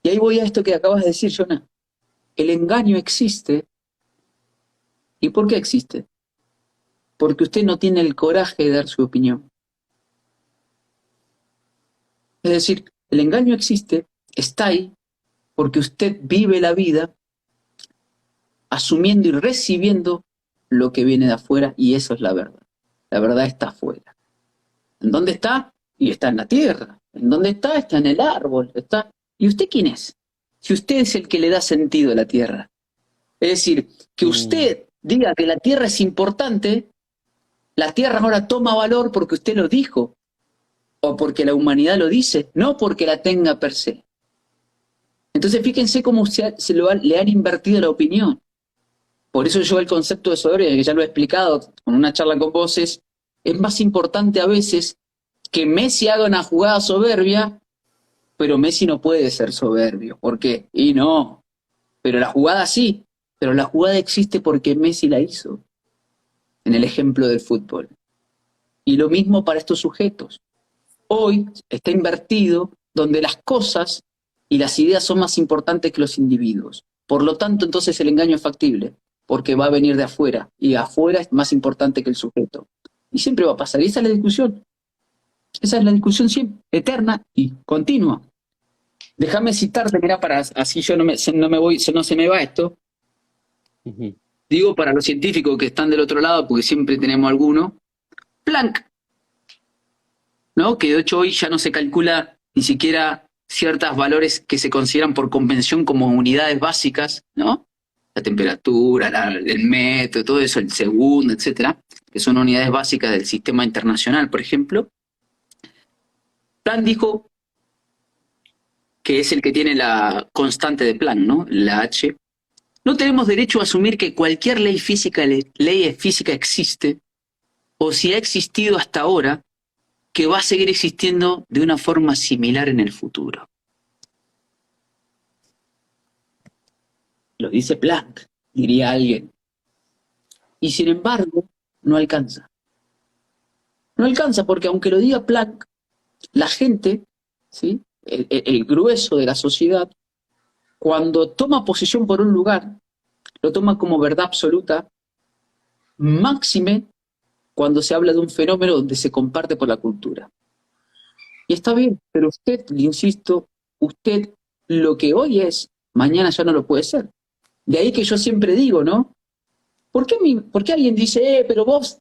Y ahí voy a esto que acabas de decir, Jonah. El engaño existe. ¿Y por qué existe? Porque usted no tiene el coraje de dar su opinión. Es decir, el engaño existe, está ahí, porque usted vive la vida asumiendo y recibiendo lo que viene de afuera, y eso es la verdad. La verdad está afuera. ¿En dónde está? Y está en la tierra. ¿En dónde está? Está en el árbol. Está. ¿Y usted quién es? Si usted es el que le da sentido a la tierra. Es decir, que Mm, usted diga que la tierra es importante, la tierra ahora toma valor porque usted lo dijo, o porque la humanidad lo dice, no porque la tenga per se. Entonces fíjense cómo le han invertido la opinión. Por eso yo el concepto de soberbia, que ya lo he explicado con una charla con vos, es más importante a veces que Messi haga una jugada soberbia, pero Messi no puede ser soberbio. ¿Por qué? Y no, pero la jugada sí, pero la jugada existe porque Messi la hizo, en el ejemplo del fútbol. Y lo mismo para estos sujetos. Hoy está invertido donde las cosas y las ideas son más importantes que los individuos. Por lo tanto, entonces el engaño es factible, porque va a venir de afuera, y afuera es más importante que el sujeto. Y siempre va a pasar. Y esa es la discusión. Esa es la discusión siempre, eterna y continua. Déjame citarte, mira, para así yo no me voy, no se me va esto. ujú. Digo para los científicos que están del otro lado, porque siempre tenemos alguno. Planck, ¿no? Que de hecho hoy ya no se calcula ni siquiera ciertos valores que se consideran por convención como unidades básicas, ¿no? La temperatura, el metro, todo eso, el segundo, etcétera, que son unidades básicas del sistema internacional, por ejemplo. Planck dijo que es el que tiene la constante de Planck, ¿no? La H. No tenemos derecho a asumir que cualquier ley física existe, o si ha existido hasta ahora, que va a seguir existiendo de una forma similar en el futuro. Lo dice Planck, diría alguien. Y sin embargo, no alcanza. No alcanza porque aunque lo diga Planck, la gente, ¿sí? El grueso de la sociedad, cuando toma posición por un lugar, lo toma como verdad absoluta, máxime cuando se habla de un fenómeno donde se comparte por la cultura. Y está bien, pero usted, le insisto, usted lo que hoy es, mañana ya no lo puede ser. De ahí que yo siempre digo, ¿no? ¿Por qué alguien dice, pero vos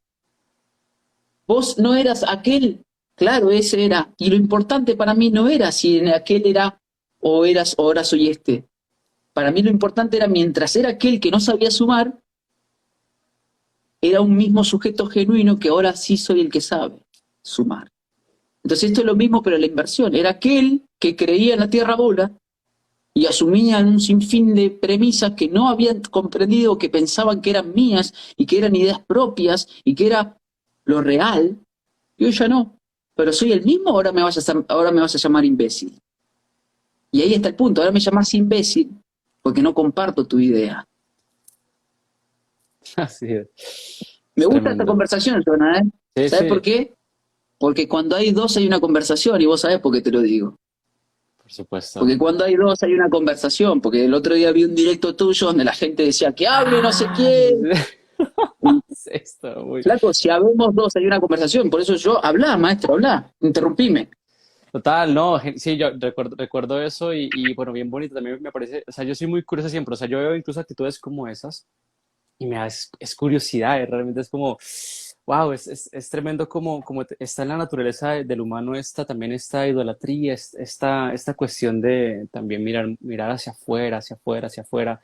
no eras aquel? Claro, ese era. Y lo importante para mí no era si en aquel era o ahora soy este. Para mí lo importante era mientras era aquel que no sabía sumar, era un mismo sujeto genuino que ahora sí soy el que sabe sumar. Entonces esto es lo mismo, pero la inversión. Era aquel que creía en la tierra bola y asumían un sinfín de premisas que no habían comprendido, que pensaban que eran mías y que eran ideas propias y que era lo real, y hoy ya no. Pero soy el mismo, ahora me vas a llamar imbécil. Y ahí está el punto. Ahora me llamas imbécil porque no comparto tu idea. Así Me es gusta esta tremendo. conversación, Jonah, ¿eh? Sí, ¿Sabes por sí, qué? Porque cuando hay dos hay una conversación y vos sabés por qué te lo digo. por supuesto. Porque cuando hay dos hay una conversación. Porque el otro día vi un directo tuyo donde la gente decía que hable no sé Ah, quién. sí, está muy... Flaco, si habemos dos hay una conversación. Por eso yo, hablá, maestro, hablá. Interrumpime. Total, no, sí, yo recuerdo eso bueno, bien bonito también me parece, o sea, yo soy muy curioso siempre, o sea, yo veo incluso actitudes como esas y me da es curiosidad, realmente es como, wow, es tremendo como está en la naturaleza del humano esta, también esta idolatría, esta cuestión de también mirar hacia afuera, hacia afuera, hacia afuera,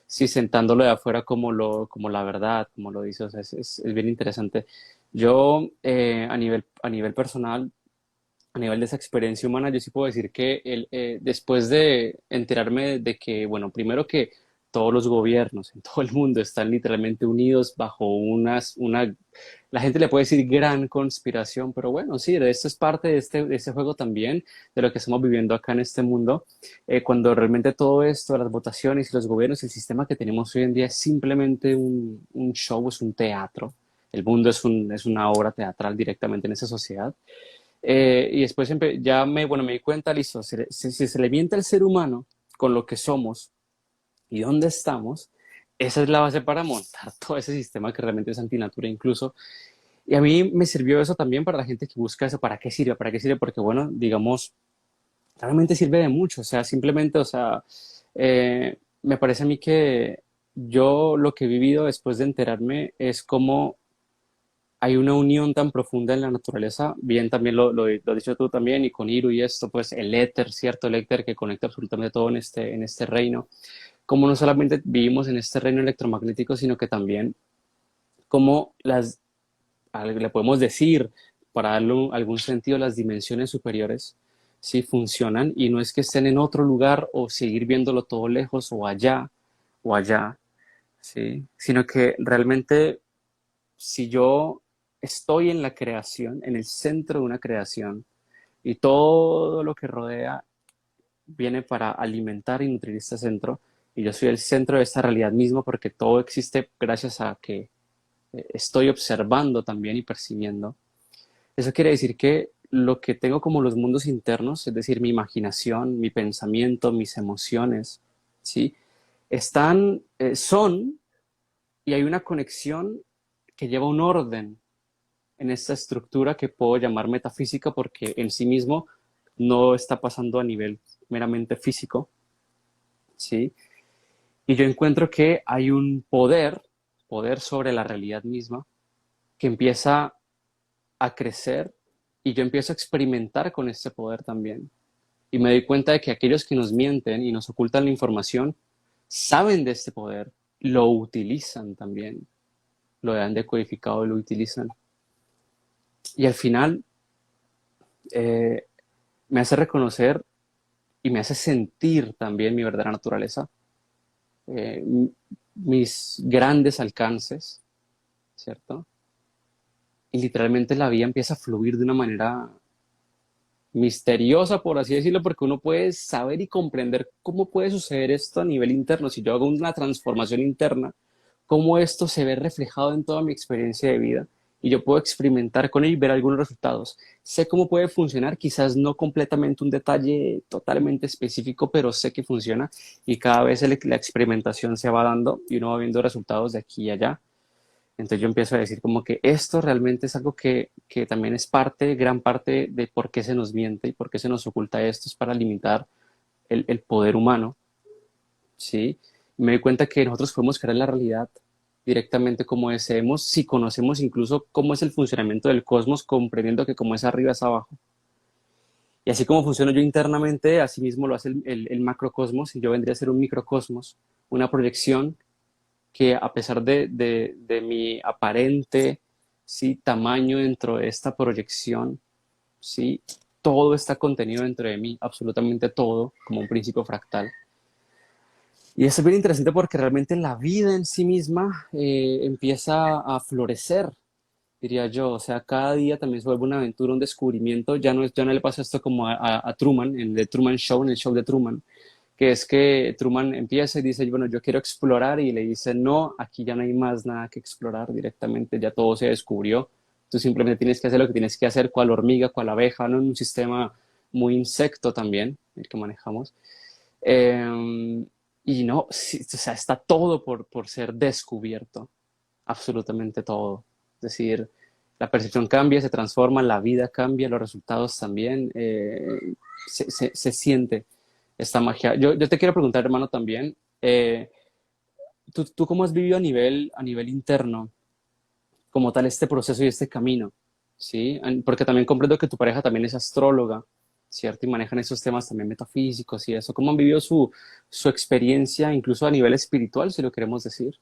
sí, sentándolo de afuera como la verdad, como lo dices, o sea, es bien interesante. Yo, a nivel personal, a nivel de esa experiencia humana, yo sí puedo decir que después de enterarme de que, bueno, primero que todos los gobiernos en todo el mundo están literalmente unidos bajo la gente le puede decir gran conspiración, pero bueno, sí, de esto es parte de este juego también, de lo que estamos viviendo acá en este mundo, cuando realmente todo esto, las votaciones y los gobiernos, el sistema que tenemos hoy en día es simplemente un show, es un teatro. El mundo es una obra teatral directamente en esa sociedad. Y después bueno, me di cuenta, listo, si se le miente al ser humano con lo que somos y dónde estamos, esa es la base para montar todo ese sistema que realmente es antinatura incluso. Y a mí me sirvió eso también para la gente que busca eso. ¿Para qué sirve? ¿Para qué sirve? Porque, bueno, digamos, realmente sirve de mucho. O sea, simplemente, o sea, me parece a mí que yo lo que he vivido después de enterarme es como hay una unión tan profunda en la naturaleza, bien también lo has dicho tú también, y con Iru y esto, pues el éter, ¿cierto? El éter que conecta absolutamente todo en este reino. Como no solamente vivimos en este reino electromagnético, sino que también como le podemos decir, para darle algún sentido, las dimensiones superiores, sí funcionan y no es que estén en otro lugar o seguir viéndolo todo lejos o allá, sí, sino que realmente si yo estoy en la creación, en el centro de una creación, y todo lo que rodea viene para alimentar y nutrir este centro, y yo soy el centro de esta realidad misma porque todo existe gracias a que estoy observando también y percibiendo. Eso quiere decir que lo que tengo como los mundos internos, es decir, mi imaginación, mi pensamiento, mis emociones, ¿sí? Son, y hay una conexión que lleva un orden en esta estructura que puedo llamar metafísica porque en sí mismo no está pasando a nivel meramente físico, ¿sí? Y yo encuentro que hay un poder sobre la realidad misma, que empieza a crecer y yo empiezo a experimentar con este poder también. Y me doy cuenta de que aquellos que nos mienten y nos ocultan la información saben de este poder, lo utilizan también, lo han decodificado y lo utilizan. Y al final eh, me hace reconocer y me hace sentir también mi verdadera naturaleza, eh, mis grandes alcances, ¿cierto? Y literalmente la vida empieza a fluir de una manera misteriosa, por así decirlo, porque uno puede saber y comprender cómo puede suceder esto a nivel interno. Si yo hago una transformación interna, cómo esto se ve reflejado en toda mi experiencia de vida y yo puedo experimentar con ello y ver algunos resultados. Sé cómo puede funcionar, quizás no completamente un detalle totalmente específico, pero sé que funciona y cada vez la experimentación se va dando y uno va viendo resultados de aquí y allá. Entonces yo empiezo a decir como que esto realmente es algo que también es gran parte de por qué se nos miente y por qué se nos oculta esto, es para limitar el poder humano, ¿sí? Me doy cuenta que nosotros podemos crear la realidad directamente como deseemos, si conocemos incluso cómo es el funcionamiento del cosmos, comprendiendo que como es arriba es abajo. Y así como funciono yo internamente, así mismo lo hace el macrocosmos y yo vendría a ser un microcosmos, una proyección que a pesar de mi aparente, ¿sí? Tamaño dentro de esta proyección, ¿sí? Todo está contenido dentro de mí, absolutamente todo, como un principio fractal. Y eso es bien interesante porque realmente la vida en sí misma empieza a florecer, diría yo. O sea, cada día también se vuelve una aventura, un descubrimiento. Ya no le pasa esto como a Truman, en The Truman Show, en el show de Truman, que es que Truman empieza y dice, bueno, yo quiero explorar, y le dice, no, aquí ya no hay más nada que explorar directamente, ya todo se descubrió. Tú simplemente tienes que hacer lo que tienes que hacer, cual hormiga, cual abeja, ¿no? En un sistema muy insecto también, el que manejamos. Eh, y no, sí, o sea, está todo por ser descubierto, absolutamente todo. Es decir, la percepción cambia, se transforma, la vida cambia, los resultados también, se siente esta magia. Yo te quiero preguntar, hermano, también, ¿tú cómo has vivido a nivel interno, como tal, este proceso y este camino? ¿Sí? Porque también comprendo que tu pareja también es astróloga, ¿cierto? Y manejan esos temas también metafísicos y eso. ¿Cómo han vivido su experiencia, incluso a nivel espiritual, si lo queremos decir?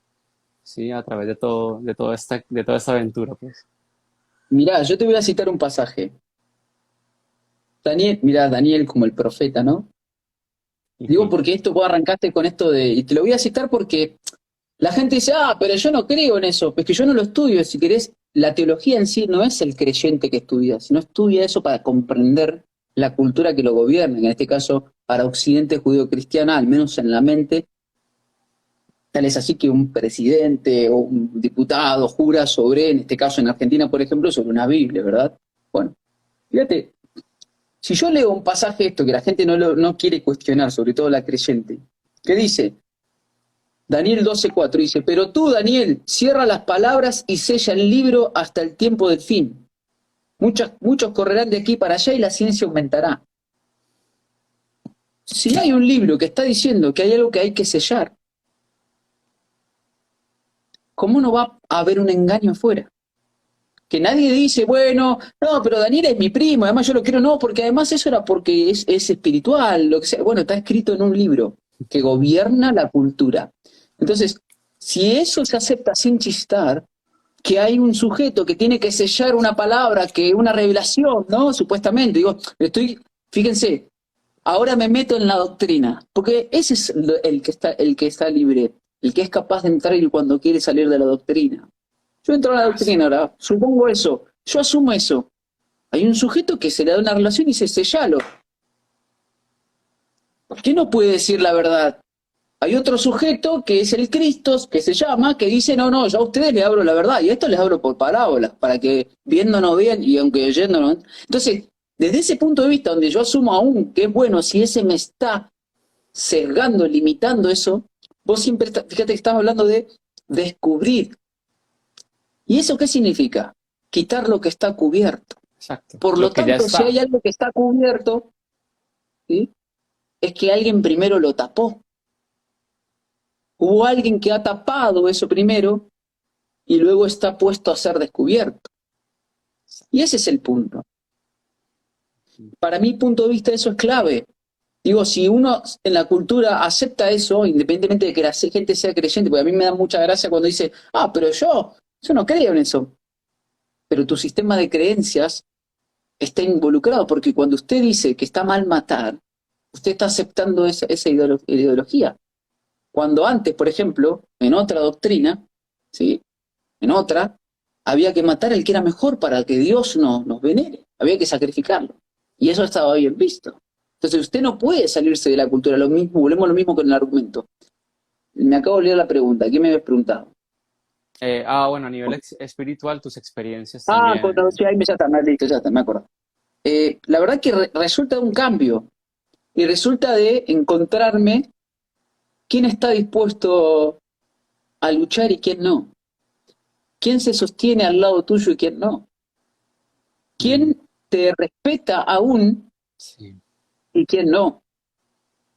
Sí, a través de todo, de toda esta aventura, pues. Mirá, yo te voy a citar un pasaje. Daniel, mirá, Daniel como el profeta, ¿no? Digo Ujú. porque esto vos arrancaste con esto de, y te lo voy a citar porque la gente dice, ah, pero yo no creo en eso, es que yo no lo estudio. Si querés, la teología en sí no es el creyente que estudia, sino estudia eso para comprender la cultura que lo gobierna, en este caso para Occidente judío-cristiana, al menos en la mente. Tal es así que un presidente o un diputado jura sobre, en este caso en Argentina, por ejemplo, sobre una Biblia, ¿verdad? Bueno, fíjate, si yo leo un pasaje esto que la gente no quiere cuestionar, sobre todo la creyente, que dice, Daniel 12:4 dice, pero tú, Daniel, cierra las palabras y sella el libro hasta el tiempo del fin. Muchos correrán de aquí para allá y la ciencia aumentará. Si hay un libro que está diciendo que hay algo que hay que sellar, ¿cómo no va a haber un engaño afuera? Que nadie dice, bueno, no, pero Daniel es mi primo, además yo lo quiero, no, porque además eso era porque es espiritual, lo que sea. Bueno, está escrito en un libro que gobierna la cultura. Entonces, si eso se acepta sin chistar, que hay un sujeto que tiene que sellar una palabra, que una revelación, ¿no? Supuestamente, digo, fíjense, ahora me meto en la doctrina, porque ese es el que está libre, el que es capaz de entrar y cuando quiere salir de la doctrina. Yo entro a la Ah, doctrina sí. ahora, supongo eso, yo asumo eso. Hay un sujeto que se le da una relación y dice, sellalo. ¿Por qué no puede decir la verdad? Hay otro sujeto que es el Cristo, que se llama, que dice, no, no, yo a ustedes les abro la verdad, y a esto les abro por parábolas, para que viéndonos bien y aunque oyéndonos. Entonces, desde ese punto de vista, donde yo asumo aún que es bueno, si ese me está sesgando, limitando eso, vos siempre, fíjate que estamos hablando de descubrir. ¿Y eso qué significa? Quitar lo que está cubierto. Exacto. Por Lo lo que ya tanto, si hay está. algo que está cubierto, ¿sí? Es que alguien primero lo tapó. Hubo alguien que ha tapado eso primero y luego está puesto a ser descubierto. Y ese es el punto. Para mi punto de vista eso es clave. Digo, si uno en la cultura acepta eso, independientemente de que la gente sea creyente, porque a mí me da mucha gracia cuando dice, ah, pero yo no creo en eso. Pero tu sistema de creencias está involucrado, porque cuando usted dice que está mal matar, usted está aceptando esa ideología. Cuando antes, por ejemplo, en otra doctrina, ¿sí? En otra, había que matar al que era mejor para que Dios nos venere, había que sacrificarlo. Y eso estaba bien visto. Entonces usted no puede salirse de la cultura, lo mismo, volvemos a lo mismo con el argumento. Me acabo de olvidar la pregunta, ¿qué me habías preguntado? Bueno, a nivel espiritual, tus experiencias Ah, también. sí, ahí ya está, listo, ya está, me acuerdo. La verdad que resulta de un cambio y resulta de encontrarme quién está dispuesto a luchar y quién no. ¿Quién se sostiene al lado tuyo y quién no? Mm, ¿Quién te respeta aún sí. y quién no?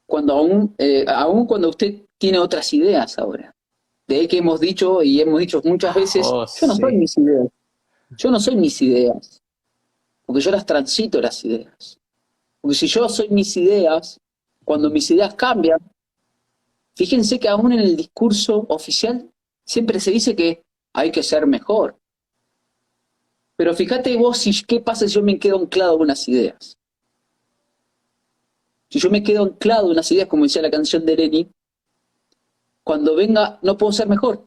Cuando aún cuando usted tiene otras ideas ahora. De ahí que hemos dicho y hemos dicho muchas veces, Oh, yo no soy sí. mis ideas, yo no soy mis ideas, porque yo las transito las ideas. Porque si yo soy mis ideas, cuando Mm, mis ideas cambian, fíjense que aún en el discurso oficial siempre se dice que hay que ser mejor. Pero fíjate vos qué pasa si yo me quedo anclado en unas ideas. Si yo me quedo anclado en unas ideas, como decía la canción de Lenny, cuando venga no puedo ser mejor.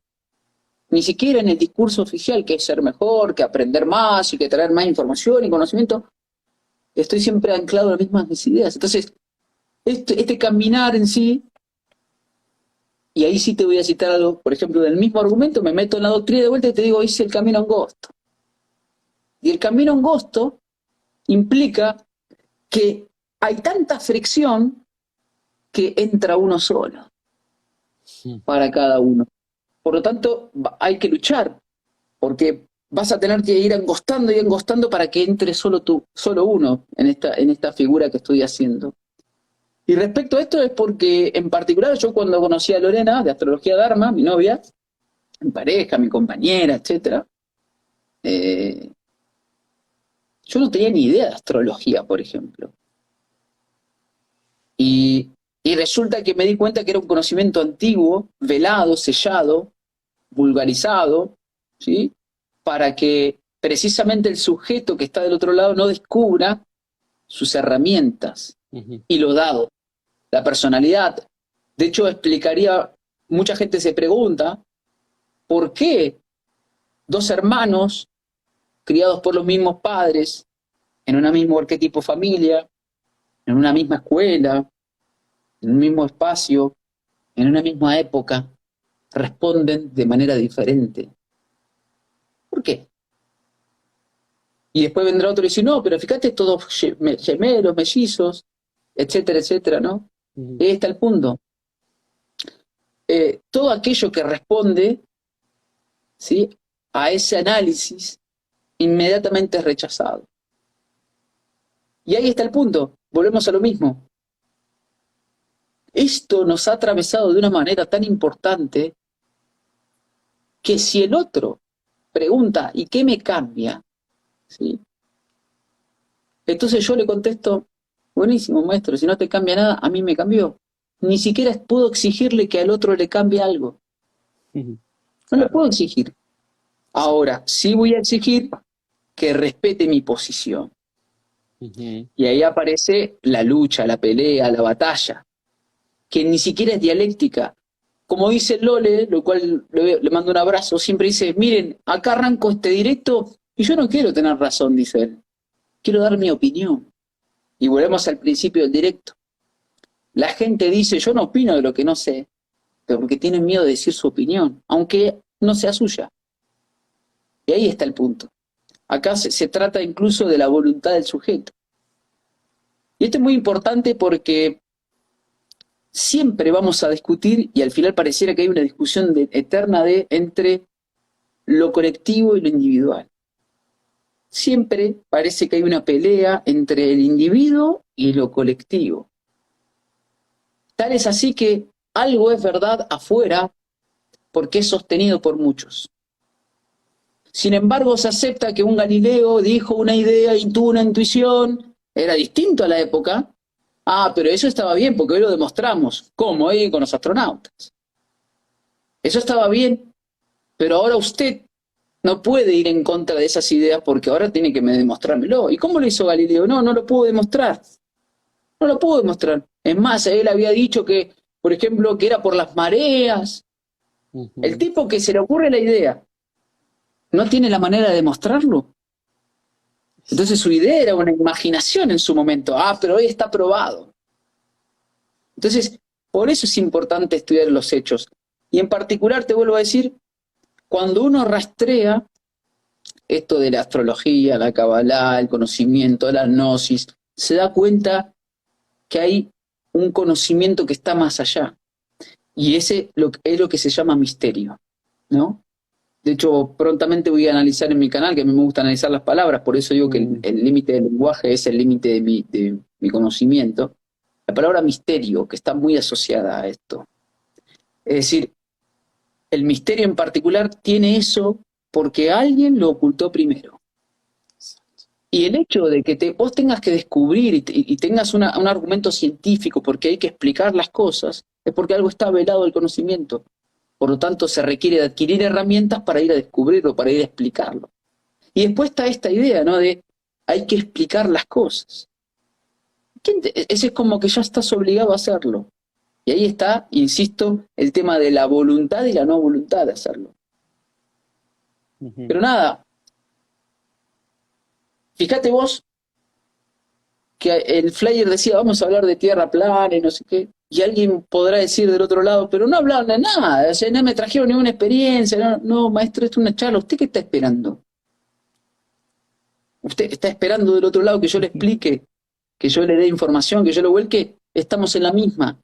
ni siquiera en el discurso oficial, que es ser mejor, que aprender más y que traer más información y conocimiento, estoy siempre anclado a las mismas ideas. Entonces, este caminar en sí, y ahí sí te voy a citar algo, por ejemplo, del mismo argumento, me meto en la doctrina de vuelta y te digo, hice el camino angosto. Y el camino angosto implica que hay tanta fricción que entra uno solo para cada uno. Por lo tanto, hay que luchar, porque vas a tener que ir angostando y angostando para que entre solo uno en esta figura que estoy haciendo. Y respecto a esto es porque, en particular, yo cuando conocí a Lorena, de Astrología Dharma, mi novia, mi pareja, mi compañera, etc., yo no tenía ni idea de astrología, por ejemplo. Y resulta que me di cuenta que era un conocimiento antiguo, velado, sellado, vulgarizado, ¿sí? Para que precisamente el sujeto que está del otro lado no descubra sus herramientas y lo dado, la personalidad. De hecho, explicaría, mucha gente se pregunta, ¿por qué dos hermanos criados por los mismos padres, en un mismo arquetipo familia, en una misma escuela, en un mismo espacio, en una misma época, responden de manera diferente? ¿Por qué? Y después vendrá otro y dice, no, pero fíjate, todos gemelos, mellizos, etcétera, etcétera, ¿no? Ahí está el punto. Todo aquello que responde, ¿sí?, a ese análisis, inmediatamente es rechazado. Y ahí está el punto, volvemos a lo mismo. Esto nos ha atravesado de una manera tan importante que si el otro pregunta, ¿y qué me cambia? ¿Sí? Entonces yo le contesto, buenísimo, maestro, si no te cambia nada, a mí me cambió. Ni siquiera puedo exigirle que al otro le cambie algo. No le puedo exigir. Ahora, sí voy a exigir que respete mi posición. Y ahí aparece la lucha, la pelea, la batalla, que ni siquiera es dialéctica. Como dice Lole, lo cual le mando un abrazo, siempre dice, miren, acá arranco este directo y yo no quiero tener razón, dice él. Quiero dar mi opinión. Y volvemos al principio del directo. La gente dice, yo no opino de lo que no sé, pero porque tienen miedo de decir su opinión, aunque no sea suya. Y ahí está el punto. Acá se trata incluso de la voluntad del sujeto. Y esto es muy importante porque siempre vamos a discutir, y al final pareciera que hay una discusión eterna entre lo colectivo y lo individual. Siempre parece que hay una pelea entre el individuo y lo colectivo. Tal es así que algo es verdad afuera porque es sostenido por muchos. Sin embargo, se acepta que un Galileo dijo una idea y tuvo una intuición, era distinto a la época. Ah, pero eso estaba bien porque hoy lo demostramos. ¿Cómo? Con los astronautas. Eso estaba bien, pero ahora usted no puede ir en contra de esas ideas porque ahora tiene que demostrármelo. ¿Y cómo lo hizo Galileo? No lo pudo demostrar. No lo pudo demostrar. Es más, él había dicho que, por ejemplo, que era por las mareas. El tipo que se le ocurre la idea no tiene la manera de demostrarlo. Entonces su idea era una imaginación en su momento. Ah, pero hoy está probado. Entonces, por eso es importante estudiar los hechos. Y en particular, te vuelvo a decir, cuando uno rastrea esto de la astrología, la cabalá, el conocimiento, la gnosis, se da cuenta que hay un conocimiento que está más allá. Y ese es lo que se llama misterio, ¿no? De hecho, prontamente voy a analizar en mi canal, que a mí me gusta analizar las palabras, por eso digo que el límite del lenguaje es el límite de mi conocimiento. La palabra misterio, que está muy asociada a esto. Es decir, el misterio en particular tiene eso porque alguien lo ocultó primero. Y el hecho de que vos tengas que descubrir y tengas un argumento científico porque hay que explicar las cosas, es porque algo está velado del conocimiento. Por lo tanto, se requiere de adquirir herramientas para ir a descubrirlo, para ir a explicarlo. Y después está esta idea, ¿no?, de hay que explicar las cosas. Ese es como que ya estás obligado a hacerlo. Y ahí está, insisto, el tema de la voluntad y la no voluntad de hacerlo. Ujú. Pero nada, fíjate vos que el flyer decía, vamos a hablar de tierra plana y no sé qué, y alguien podrá decir del otro lado, pero no hablaron de nada, o sea, no me trajeron ninguna experiencia, no, no, maestro, esto es una charla, ¿usted qué está esperando? ¿Usted está esperando del otro lado que yo le explique, que yo le dé información, que yo lo vuelque? Estamos en la misma,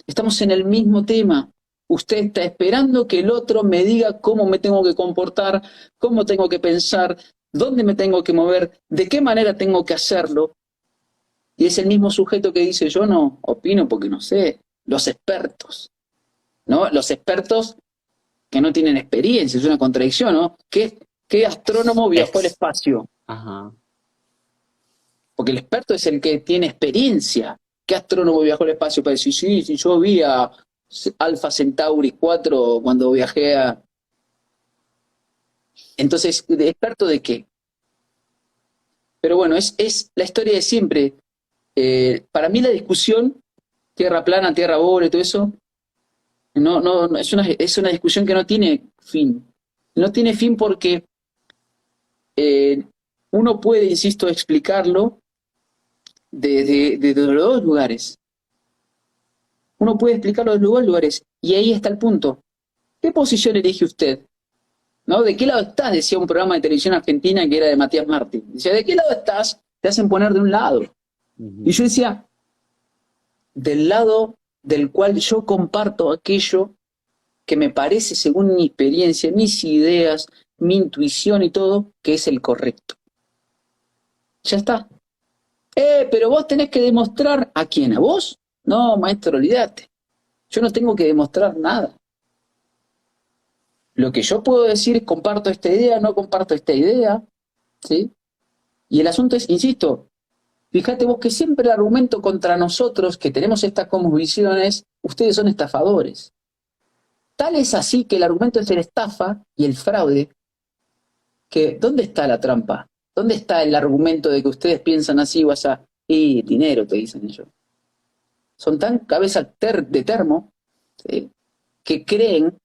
estamos en el mismo tema. Usted está esperando que el otro me diga cómo me tengo que comportar, cómo tengo que pensar, dónde me tengo que mover, de qué manera tengo que hacerlo. Y es el mismo sujeto que dice, yo no opino porque no sé. Los expertos, ¿no? Los expertos que no tienen experiencia, es una contradicción, ¿no? ¿Qué astrónomo viajó al Ex. espacio? Ajá. Porque el experto es el que tiene experiencia. ¿Qué astrónomo viajó al espacio para decir, sí, sí, yo vi a Alpha Centauri 4 cuando viajé a... Entonces, ¿de experto de qué? Pero bueno, es la historia de siempre. Para mí la discusión, tierra plana, tierra bola, todo eso, no, es una discusión que no tiene fin. No tiene fin porque eh, uno puede, insisto, explicarlo desde los dos lugares. Uno puede explicarlo desde los dos lugares. Y ahí está el punto. ¿Qué posición elige usted? ¿No? ¿De qué lado estás? Decía un programa de televisión argentina que era de Matías Martín. Decía, ¿de qué lado estás? Te hacen poner de un lado. Y yo Ujú. decía, del lado del cual yo comparto aquello que me parece, según mi experiencia, mis ideas, mi intuición y todo, que es el correcto. Ya está. Pero vos tenés que demostrar a quién, a vos. No, maestro, olvídate. Yo no tengo que demostrar nada. Lo que yo puedo decir es comparto esta idea, no comparto esta idea, ¿sí? Y el asunto es, insisto, fíjate vos que siempre el argumento contra nosotros que tenemos estas convicciones, ustedes son estafadores. Tal es así que el argumento es el estafa y el fraude, que ¿dónde está la trampa? ¿Dónde está el argumento de que ustedes piensan así o así? Y dinero, te dicen ellos. Son tan cabeza de termo, ¿sí? Que creen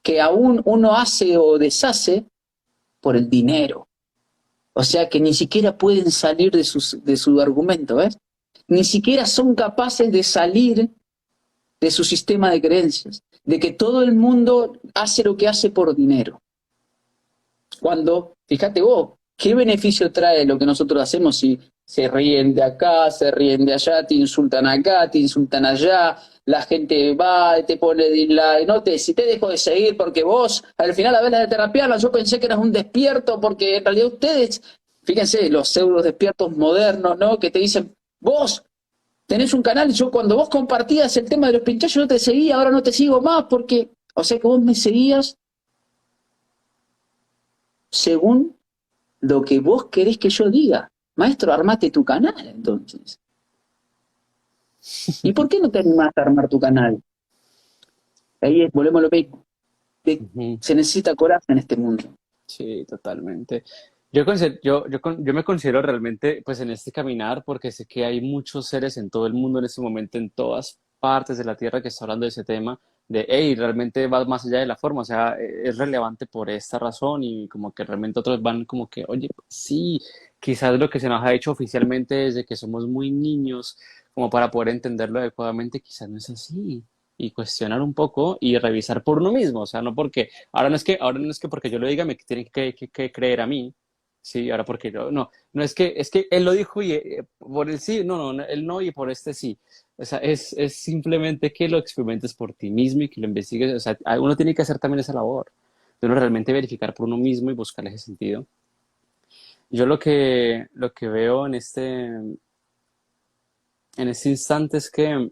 que aún uno hace o deshace por el dinero. O sea que ni siquiera pueden salir de su argumento, ¿ves? Ni siquiera son capaces de salir de su sistema de creencias, de que todo el mundo hace lo que hace por dinero. Cuando, fíjate vos, ¿qué beneficio trae lo que nosotros hacemos si se ríen de acá, se ríen de allá, te insultan acá, te insultan allá, la gente va, te pone dislike, no te, si te dejo de seguir porque vos al final a veces de terapiarla, yo pensé que eras un despierto porque en realidad ustedes, fíjense, los pseudo despiertos modernos, ¿no? Que te dicen, vos tenés un canal, yo cuando vos compartías el tema de los pinchazos, yo te seguía, ahora no te sigo más porque, o sea que vos me seguías según lo que vos querés que yo diga. Maestro, armate tu canal entonces. ¿Y por qué no te animás a armar tu canal? Ahí es, volvemos a lo mismo. Ujú. Se necesita coraje en este mundo. Sí, totalmente. Yo me considero realmente, pues en este caminar, porque sé que hay muchos seres en todo el mundo en este momento, en todas partes de la Tierra, que está hablando de ese tema, de, hey, realmente va más allá de la forma, o sea, es relevante por esta razón y como que realmente otros van como que, oye, pues sí, quizás lo que se nos ha hecho oficialmente desde que somos muy niños, como para poder entenderlo adecuadamente, quizás no es así. Y cuestionar un poco y revisar por uno mismo, o sea, no porque ahora no es que porque yo lo diga me tienen que creer a mí, sí, ahora porque yo, no, no es que él lo dijo y por el sí, no, él no y por este sí. O sea, es simplemente que lo experimentes por ti mismo y que lo investigues. O sea, uno tiene que hacer también esa labor, de uno realmente verificar por uno mismo y buscar ese sentido. Yo lo que veo en este instante es que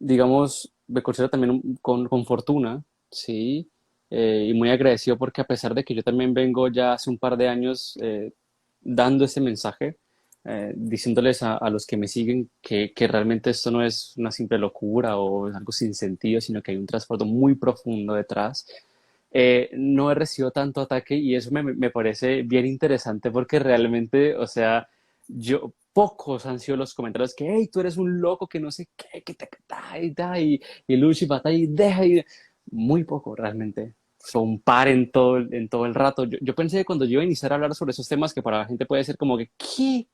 digamos, me considero también con fortuna, sí, y muy agradecido porque a pesar de que yo también vengo ya hace un par de años dando ese mensaje, diciéndoles a los que me siguen que realmente esto no es una simple locura o es algo sin sentido, sino que hay un trasfondo muy profundo detrás. No he recibido tanto ataque y eso me parece bien interesante porque realmente, o sea, pocos han sido los comentarios que, hey, tú eres un loco, que no sé qué, que y Luchi, bata y deja, y muy poco realmente. fue un par en todo el rato. Yo pensé que cuando yo iba a iniciar a hablar sobre esos temas que para la gente puede ser como que, ¿qué?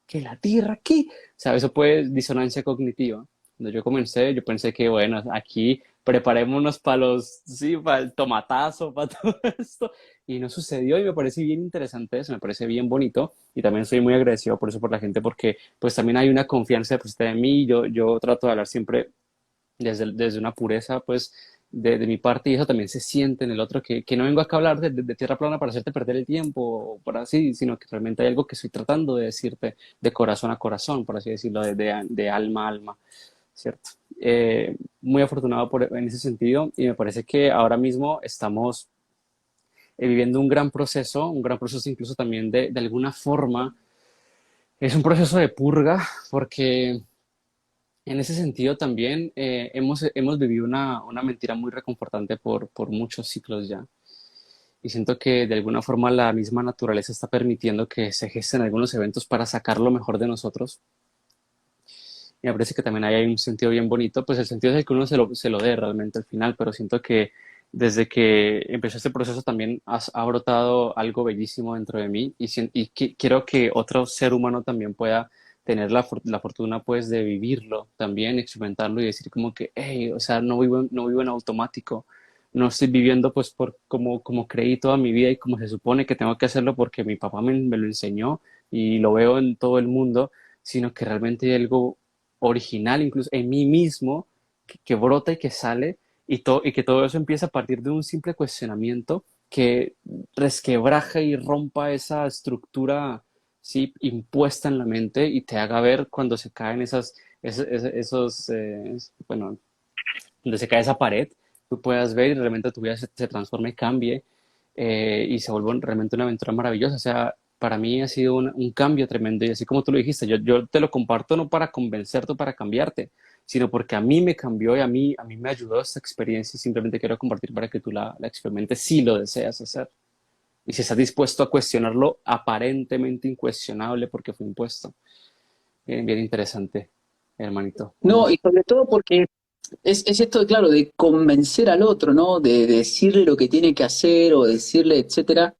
¿Que la Tierra? ¿Qué? O sea, eso puede disonancia cognitiva. Cuando yo comencé, yo pensé que, bueno, aquí preparémonos para los, sí, para el tomatazo, para todo esto. Y no sucedió y me parece bien interesante eso, me parece bien bonito. Y también estoy muy agradecido por eso, por la gente, porque pues también hay una confianza depositada en mí. Yo trato de hablar siempre desde una pureza, pues, de mi parte, y eso también se siente en el otro, que no vengo acá a hablar de tierra plana para hacerte perder el tiempo, o por así, sino que realmente hay algo que estoy tratando de decirte de corazón a corazón, por así decirlo, de alma a alma, ¿cierto? Muy afortunado en ese sentido, y me parece que ahora mismo estamos viviendo un gran proceso incluso también de alguna forma, es un proceso de purga, porque en ese sentido también hemos vivido una mentira muy reconfortante por muchos ciclos ya. Y siento que de alguna forma la misma naturaleza está permitiendo que se gesten algunos eventos para sacar lo mejor de nosotros. Y me parece que también ahí hay un sentido bien bonito, pues el sentido es el que uno se lo dé realmente al final, pero siento que desde que empezó este proceso también ha brotado algo bellísimo dentro de mí y quiero que otro ser humano también pueda tener la fortuna pues de vivirlo también, experimentarlo y decir como que, hey, o sea, no vivo en automático, no estoy viviendo pues como creí toda mi vida y como se supone que tengo que hacerlo porque mi papá me lo enseñó y lo veo en todo el mundo, sino que realmente hay algo original, incluso en mí mismo, que brota y que sale, y que todo eso empieza a partir de un simple cuestionamiento que resquebraja y rompa esa estructura, ¿sí?, impuesta en la mente y te haga ver cuando se caen bueno, donde se cae esa pared, tú puedas ver y realmente tu vida se transforme y cambie, y se vuelve realmente una aventura maravillosa. O sea, para mí ha sido un cambio tremendo y así como tú lo dijiste, yo te lo comparto no para convencerte o para cambiarte, sino porque a mí me cambió y a mí me ayudó esta experiencia y simplemente quiero compartir para que tú la experimentes si lo deseas hacer. Y si estás dispuesto a cuestionarlo aparentemente incuestionable porque fue impuesto. Bien, bien interesante, hermanito. No, y sobre todo porque es esto, claro, de convencer al otro, ¿no? De decirle lo que tiene que hacer o decirle, etcétera.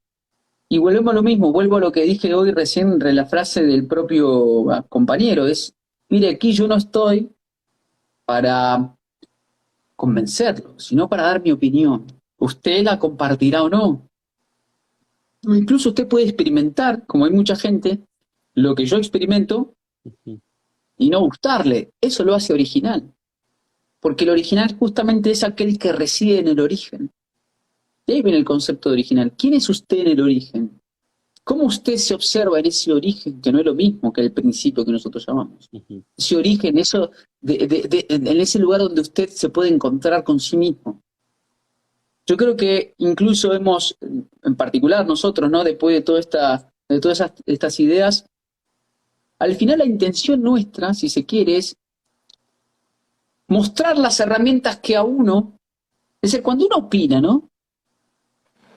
Y volvemos a lo mismo, vuelvo a lo que dije hoy recién, la frase del propio compañero, es, mire, aquí yo no estoy para convencerlo, sino para dar mi opinión. Usted la compartirá o no. O incluso usted puede experimentar, como hay mucha gente, lo que yo experimento Ujú, y no gustarle. Eso lo hace original. Porque el original justamente es aquel que reside en el origen. De ahí viene el concepto de original. ¿Quién es usted en el origen? ¿Cómo usted se observa en ese origen, que no es lo mismo que el principio que nosotros llamamos? ujú. Ese origen, eso, en ese lugar donde usted se puede encontrar con sí mismo. Yo creo que incluso hemos, en particular nosotros, ¿no? Después de todas estas ideas, al final la intención nuestra, si se quiere, es mostrar las herramientas que a uno, es decir, cuando uno opina, ¿no?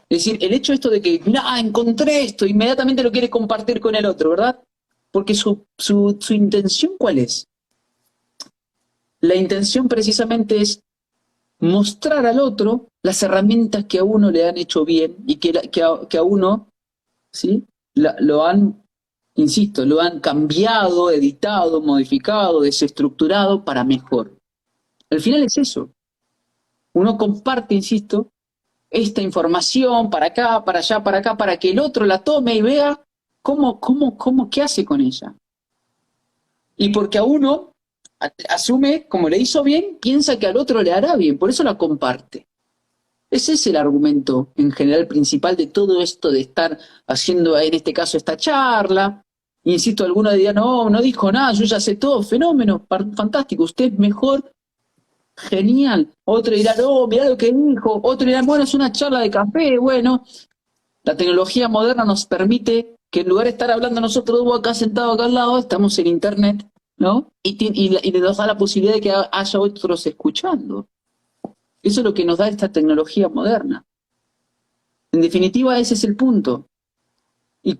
Es decir, el hecho esto de que, mira, encontré esto, inmediatamente lo quiere compartir con el otro, ¿verdad? Porque su intención, ¿cuál es? La intención precisamente es mostrar al otro las herramientas que a uno le han hecho bien y que a uno, ¿sí? Lo han, insisto, lo han cambiado, editado, modificado, desestructurado para mejor. Al final es eso. Uno comparte, insisto, esta información para acá, para allá, para acá, para que el otro la tome y vea qué hace con ella. Y porque a uno asume, como le hizo bien, piensa que al otro le hará bien, por eso la comparte. Ese es el argumento en general principal de todo esto de estar haciendo en este caso esta charla. Insisto, alguno diría, no, no dijo nada, yo ya sé todo, fenómeno, fantástico, usted es mejor, genial. Otro dirá, no, mirá lo que dijo. Otro dirá, bueno, es una charla de café, bueno. La tecnología moderna nos permite que en lugar de estar hablando nosotros dos acá sentados acá al lado, estamos en internet, ¿no? Y nos da la posibilidad de que haya otros escuchando. Eso es lo que nos da esta tecnología moderna. En definitiva, ese es el punto. E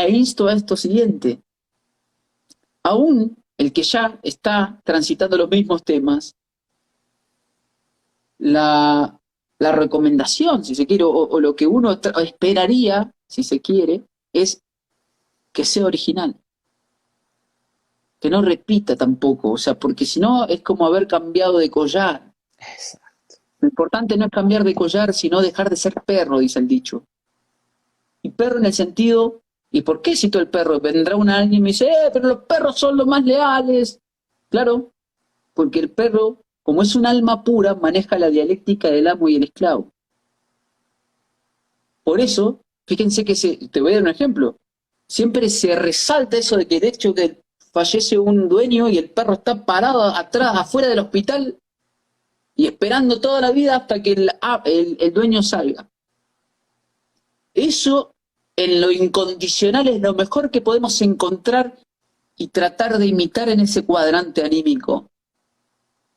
insto a esto siguiente. Aún el que ya está transitando los mismos temas, la la recomendación, si se quiere, o lo que uno esperaría, si se quiere, es que sea original, que no repita tampoco, o sea, porque si no es como haber cambiado de collar. Exacto. Lo importante no es cambiar de collar, sino dejar de ser perro, dice el dicho. Y perro en el sentido, ¿y por qué cito el perro? Vendrá un alguien y me dice, pero los perros son los más leales. Claro, porque el perro, como es un alma pura, maneja la dialéctica del amo y el esclavo. Por eso, fíjense que te voy a dar un ejemplo. Siempre se resalta eso de que de hecho que fallece un dueño y el perro está parado atrás, afuera del hospital y esperando toda la vida hasta que el dueño salga. Eso en lo incondicional es lo mejor que podemos encontrar y tratar de imitar en ese cuadrante anímico.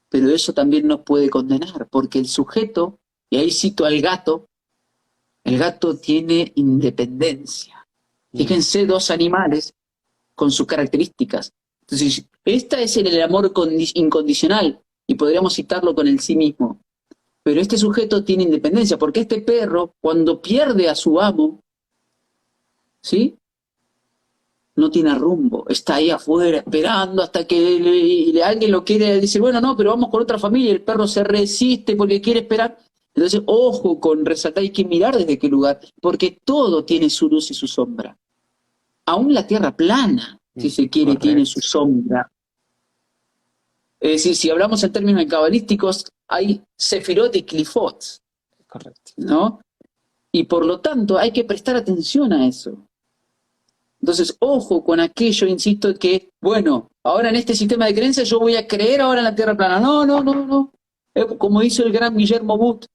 Pero eso también nos puede condenar, porque el sujeto, y ahí cito al gato, el gato tiene independencia. Fíjense, dos animales con sus características. Entonces, esta es el amor incondicional, y podríamos citarlo con el sí mismo. Pero este sujeto tiene independencia, porque este perro, cuando pierde a su amo, ¿sí?, no tiene rumbo, está ahí afuera esperando hasta que alguien lo quiere decir, bueno, no, pero vamos con otra familia, el perro se resiste porque quiere esperar. Entonces, ojo con resaltar, hay que mirar desde qué lugar, porque todo tiene su luz y su sombra. Aún la tierra plana, si se quiere, Correcto. tiene su sombra. Es decir, si hablamos en términos cabalísticos, hay sefirot y clifot, Correcto. ¿no? Y por lo tanto hay que prestar atención a eso. Entonces, ojo con aquello, insisto, que, bueno, ahora en este sistema de creencias yo voy a creer ahora en la Tierra plana. No. Como hizo el gran Guillermo Boutt,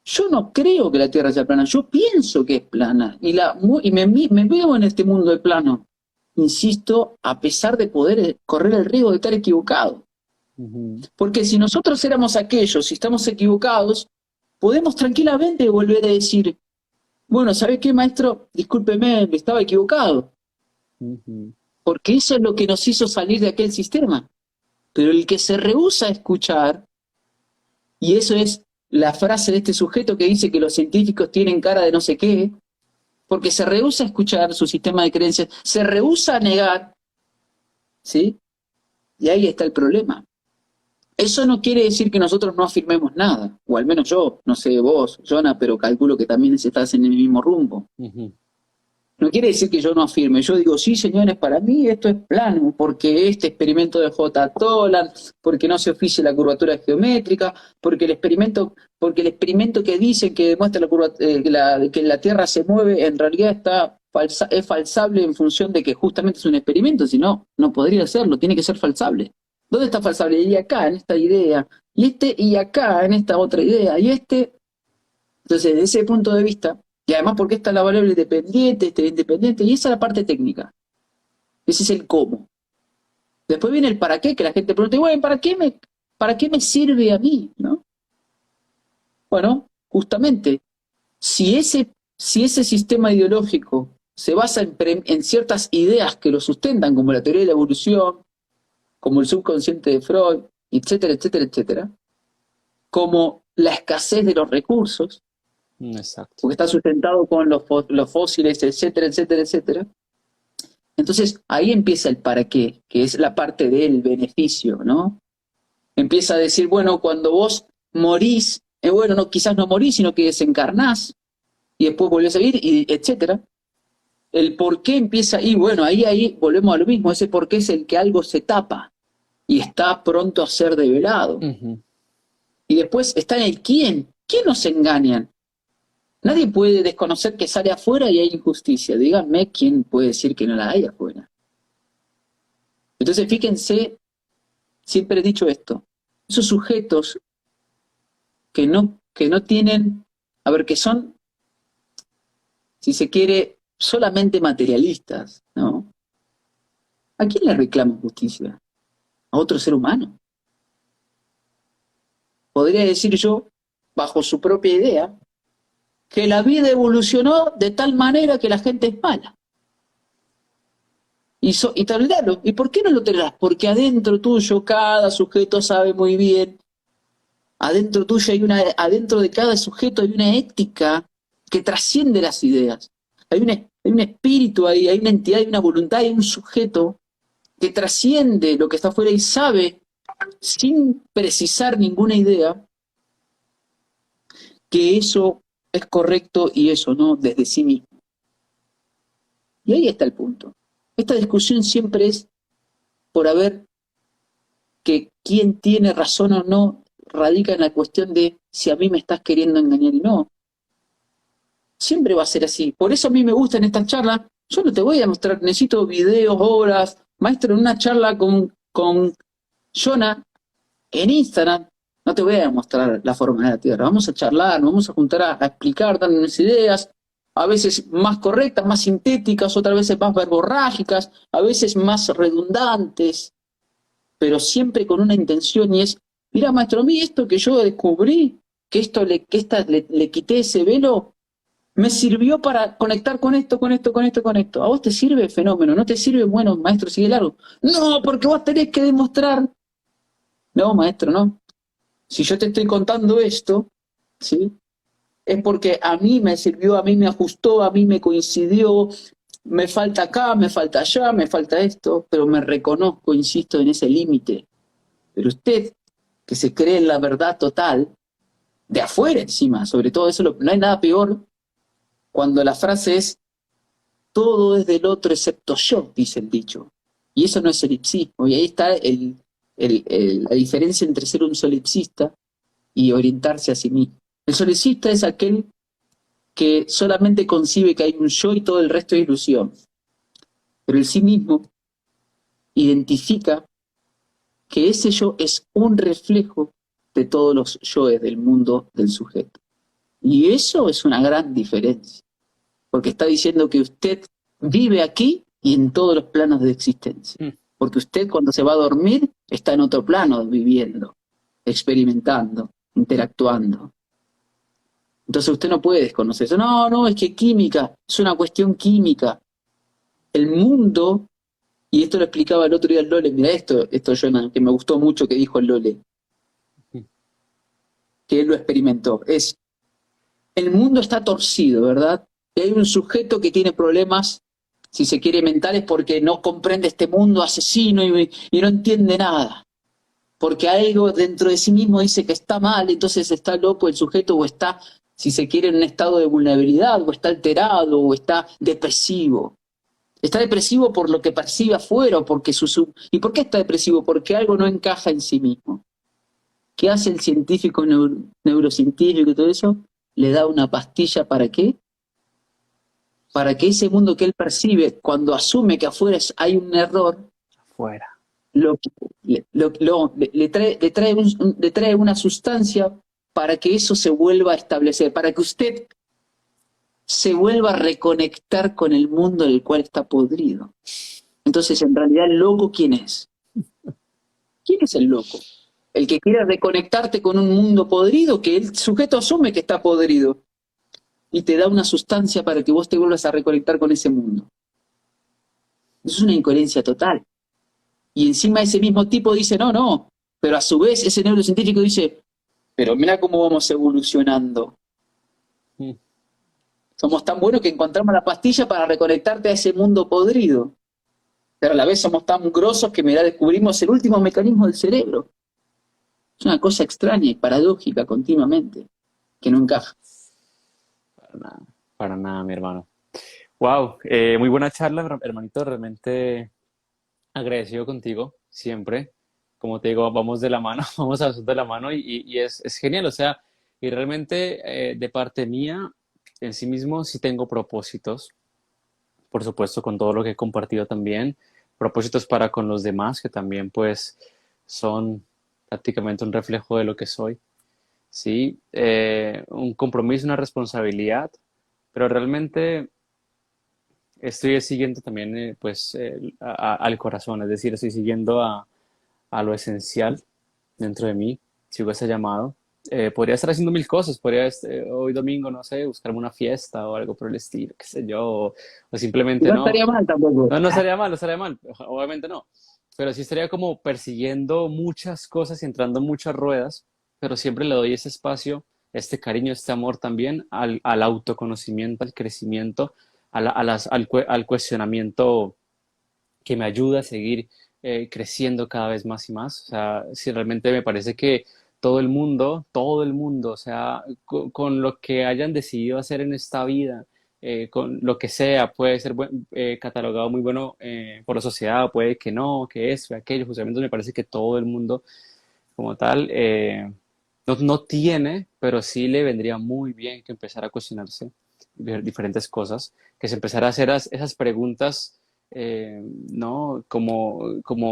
yo no creo que la Tierra sea plana, yo pienso que es plana. Y me veo en este mundo de plano. Insisto, a pesar de poder correr el riesgo de estar equivocado. Porque si nosotros éramos aquellos, si estamos equivocados, podemos tranquilamente volver a decir, bueno, ¿sabe qué, maestro? Discúlpeme, estaba equivocado. Porque eso es lo que nos hizo salir de aquel sistema. Pero el que se rehúsa a escuchar, y eso es la frase de este sujeto que dice que los científicos tienen cara de no sé qué, porque se rehúsa a escuchar su sistema de creencias, se rehúsa a negar, ¿sí? Y ahí está el problema. Eso no quiere decir que nosotros no afirmemos nada, o al menos yo, no sé vos, Jonah, pero calculo que también estás en el mismo rumbo. No quiere decir que yo no afirme, yo digo, sí, señores, para mí esto es plano, porque este experimento de J. Toland, porque no se oficia la curvatura geométrica, porque el experimento que dicen que demuestra que la Tierra se mueve, en realidad es falsable en función de que justamente es un experimento, si no, no podría serlo, tiene que ser falsable. ¿Dónde está falsable? Y acá, en esta idea, y acá, en esta otra idea, Entonces, desde ese punto de vista, y además porque está la variable dependiente, independiente, y esa es la parte técnica. Ese es el cómo. Después viene el para qué, que la gente pregunta, bueno, ¿para qué me sirve a mí? ¿No? Bueno, justamente, si ese sistema ideológico se basa en ciertas ideas que lo sustentan, como la teoría de la evolución, como el subconsciente de Freud, etcétera, etcétera, etcétera, como la escasez de los recursos, Exacto. porque está sustentado con los fósiles, etcétera, etcétera, etcétera. Entonces, ahí empieza el para qué, que es la parte del beneficio, ¿no? Empieza a decir, bueno, cuando vos morís, bueno, no, quizás no morís, sino que desencarnás, y después volvés a vivir, y etcétera. El por qué empieza, y bueno, ahí volvemos a lo mismo, ese por qué es el que algo se tapa, y está pronto a ser develado. Y después está en el quién. ¿Quién nos engañan? Nadie puede desconocer que sale afuera y hay injusticia. Díganme quién puede decir que no la hay afuera. Entonces, fíjense, siempre he dicho esto, esos sujetos que no tienen, que son, si se quiere, solamente materialistas, ¿no? ¿A quién le reclaman justicia? ¿A otro ser humano? Podría decir yo, bajo su propia idea, que la vida evolucionó de tal manera que la gente es mala. Y tolerarlo. ¿Y por qué no lo tolerás? Porque adentro tuyo cada sujeto sabe muy bien adentro tuyo adentro de cada sujeto hay una ética que trasciende las ideas. Hay un espíritu ahí, hay una entidad, hay una voluntad, hay un sujeto que trasciende lo que está afuera y sabe, sin precisar ninguna idea, que eso es correcto y eso no, desde sí mismo. Y ahí está el punto. Esta discusión siempre es por haber que quién tiene razón o no, radica en la cuestión de si a mí me estás queriendo engañar y no. Siempre va a ser así. Por eso a mí me gustan estas charlas. Yo no te voy a mostrar, necesito videos, horas. Maestro, en una charla con Jonah en Instagram, no te voy a mostrar la forma de la Tierra. Vamos a charlar, nos vamos a juntar a explicar, darnos ideas, a veces más correctas, más sintéticas, otras veces más verborrágicas, a veces más redundantes, pero siempre con una intención y es, mira, maestro, a mí esto que yo descubrí, le quité ese velo, me sirvió para conectar con esto, con esto, con esto, con esto. ¿A vos te sirve? Fenómeno. ¿No te sirve? Bueno, maestro, sigue largo. No, porque vos tenés que demostrar. No, maestro, no. Si yo te estoy contando esto, ¿sí? Es porque a mí me sirvió, a mí me ajustó, a mí me coincidió, me falta acá, me falta allá, me falta esto, pero me reconozco, insisto, en ese límite. Pero usted, que se cree en la verdad total, de afuera encima, sobre todo eso, no hay nada peor cuando la frase es todo es del otro excepto yo, dice el dicho. Y eso no es solipsismo. Y ahí está la diferencia entre ser un solipsista y orientarse a sí mismo. El solipsista es aquel que solamente concibe que hay un yo y todo el resto es ilusión. Pero el sí mismo identifica que ese yo es un reflejo de todos los yoes del mundo del sujeto. Y eso es una gran diferencia, porque está diciendo que usted vive aquí y en todos los planos de existencia. Porque usted cuando se va a dormir está en otro plano viviendo, experimentando, interactuando. Entonces usted no puede desconocer eso. No, no, es que química, es una cuestión química. El mundo, y esto lo explicaba el otro día el Lole, mira esto Jonah, que me gustó mucho que dijo el Lole, que él lo experimentó, es, el mundo está torcido, ¿verdad? Y hay un sujeto que tiene problemas, si se quiere, mentales porque no comprende este mundo asesino y no entiende nada. Porque algo dentro de sí mismo dice que está mal, entonces está loco el sujeto o está, si se quiere, en un estado de vulnerabilidad, o está alterado, o está depresivo. Está depresivo por lo que percibe afuera, o porque ¿Y por qué está depresivo? Porque algo no encaja en sí mismo. ¿Qué hace el científico, neurocientífico y todo eso? Le da una pastilla ¿para qué? Para que ese mundo que él percibe, cuando asume que afuera hay un error, Fuera. le trae una sustancia para que eso se vuelva a establecer, para que usted se vuelva a reconectar con el mundo en el cual está podrido. Entonces, en realidad, ¿el loco quién es? ¿Quién es el loco? El que quiere reconectarte con un mundo podrido, que el sujeto asume que está podrido y te da una sustancia para que vos te vuelvas a reconectar con ese mundo. Eso es una incoherencia total. Y encima ese mismo tipo dice, no, no, pero a su vez ese neurocientífico dice, pero mira cómo vamos evolucionando. Somos tan buenos que encontramos la pastilla para reconectarte a ese mundo podrido. Pero a la vez somos tan grosos que mira, descubrimos el último mecanismo del cerebro. Es una cosa extraña y paradójica continuamente, que no encaja. Para nada, mi hermano. Wow, muy buena charla, hermanito. Realmente agradecido contigo, siempre. Como te digo, vamos de la mano, vamos a de la mano y es genial. O sea, y realmente de parte mía, en sí mismo, sí tengo propósitos. Por supuesto, con todo lo que he compartido también. Propósitos para con los demás, que también pues son prácticamente un reflejo de lo que soy. Sí, un compromiso, una responsabilidad, pero realmente estoy siguiendo también pues al corazón, es decir, estoy siguiendo a lo esencial dentro de mí, sigo ese llamado. Podría estar haciendo mil cosas, podría hoy domingo, no sé, buscarme una fiesta o algo por el estilo, qué sé yo, o Y simplemente no no. estaría mal tampoco. No, no estaría mal, no estaría mal, obviamente no, pero sí estaría como persiguiendo muchas cosas y entrando en muchas ruedas pero siempre le doy ese espacio, este cariño, este amor también al autoconocimiento, al crecimiento, al cuestionamiento que me ayuda a seguir creciendo cada vez más y más. O sea, si realmente me parece que todo el mundo, o sea, con lo que hayan decidido hacer en esta vida, con lo que sea, puede ser catalogado muy bueno por la sociedad, puede que no, que eso, aquello. Justamente me parece que todo el mundo como tal no tiene, pero sí le vendría muy bien que empezara a cuestionarse diferentes cosas, que se empezara a hacer esas preguntas, ¿no?